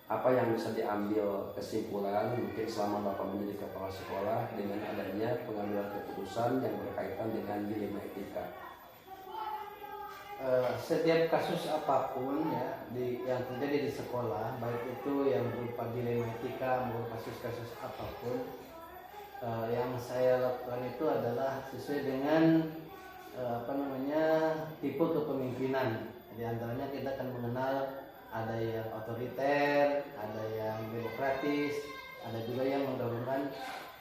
Apa yang bisa diambil kesimpulan mungkin selama Bapak menjadi kepala sekolah dengan adanya pengambilan keputusan yang berkaitan dengan dilema etika? Setiap kasus apapun ya yang terjadi di sekolah, baik itu yang berupa dilema etika maupun kasus-kasus apapun, yang saya lakukan itu adalah sesuai dengan tipe kepemimpinan. Di antaranya kita akan mengenal ada yang otoriter, ada yang demokratis, ada juga yang menggabungkan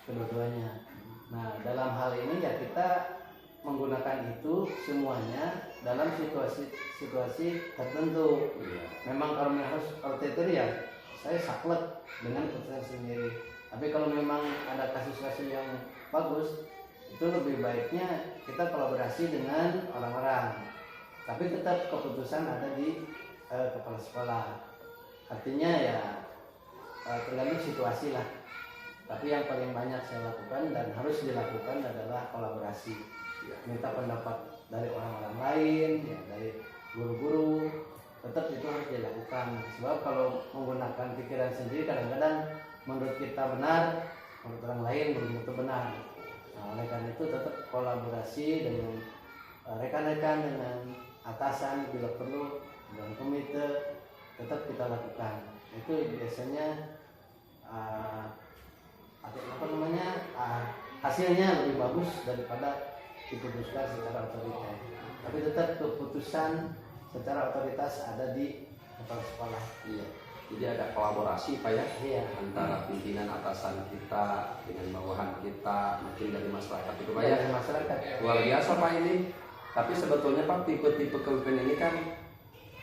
kedua-duanya. Nah, dalam hal ini ya kita menggunakan itu semuanya dalam situasi tertentu. Iya. Memang kalau harus otoriter ya saya saklek dengan keputusan sendiri. Tapi kalau memang ada kasus-kasus yang bagus, itu lebih baiknya kita kolaborasi dengan orang-orang. Tapi tetap keputusan ada di kepala sekolah. Artinya ya tergantung situasi lah. Tapi yang paling banyak saya lakukan dan harus dilakukan adalah kolaborasi. Minta pendapat dari orang-orang lain, ya, dari guru-guru, tetap itu harus dilakukan. Sebab kalau menggunakan pikiran sendiri kadang-kadang menurut kita benar, menurut orang lain belum tentu benar. Nah, oleh karena itu tetap kolaborasi dengan rekan-rekan, dengan atasan bila perlu, dengan komite, tetap kita lakukan. Itu biasanya hasilnya lebih bagus daripada diputuskan secara otoriter. Tapi tetap keputusan secara otoritas ada di kepala sekolah. Iya. Jadi ada kolaborasi Pak ya. Iya. Antara pimpinan atasan kita dengan bawahan kita, mungkin dari masyarakat itu Pak Iya, ya. dari masyarakat. Luar biasa Pak ini. Tapi sebetulnya Pak tipe-tipe kepemimpinan ini kan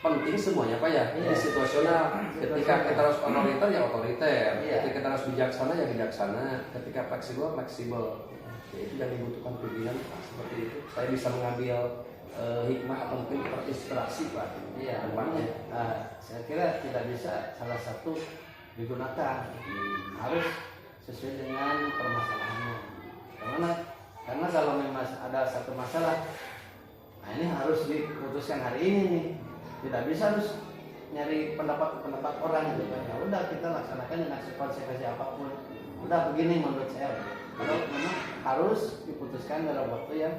penting semuanya Pak ya. Iya. Jadi situasional. Ketika kita harus otoriter ya otoriter. Iya. Ketika kita harus bijaksana ya bijaksana. Ketika fleksibel fleksibel. Ya, itu yang dibutuhkan pimpinan Pak, seperti itu. Saya bisa mengambil hikmah atau mungkin terinspirasi Pak. Iya, Tempatnya. saya kira tidak bisa salah satu digunakan. Harus sesuai dengan permasalahannya. Karena kalau memang ada satu masalah, nah ini harus diputuskan hari ini nih. Tidak bisa harus nyari pendapat orang gitu kan. Ya udah kita laksanakan dengan konsekuensi apapun. Udah begini menurut saya. Kalau memang harus diputuskan dalam waktu yang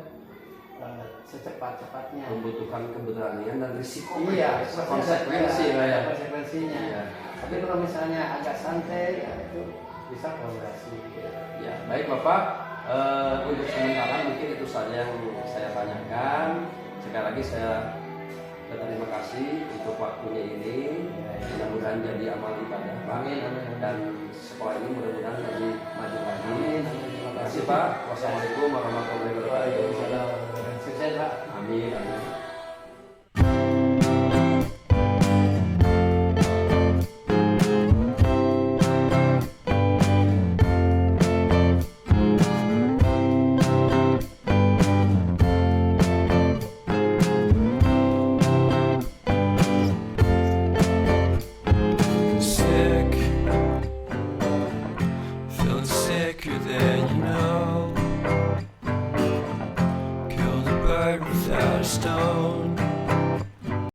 secepat-cepatnya. Membutuhkan keberanian dan risiko. Iya, konsekuensi Pak ya. konsekuensinya. Iya. Tapi kalau misalnya agak santai, ya itu bisa kolaborasi. Ya, baik Bapak. Untuk sementara mungkin itu saja yang saya tanyakan. Sekali lagi saya berterima kasih untuk waktunya ini. Mudah-mudahan jadi amal ibadah Pak. Amin, amin, amin. Dan sekolah ini mudah-mudahan lebih maju lagi. Amin, amin. Terima Terima kasih Pak. Wassalamualaikum warahmatullahi wabarakatuh. Waalaikumsalam. Sukses Pak. Amin. Amin. Sick, feeling sicker than you know. Killed a bird without a stone.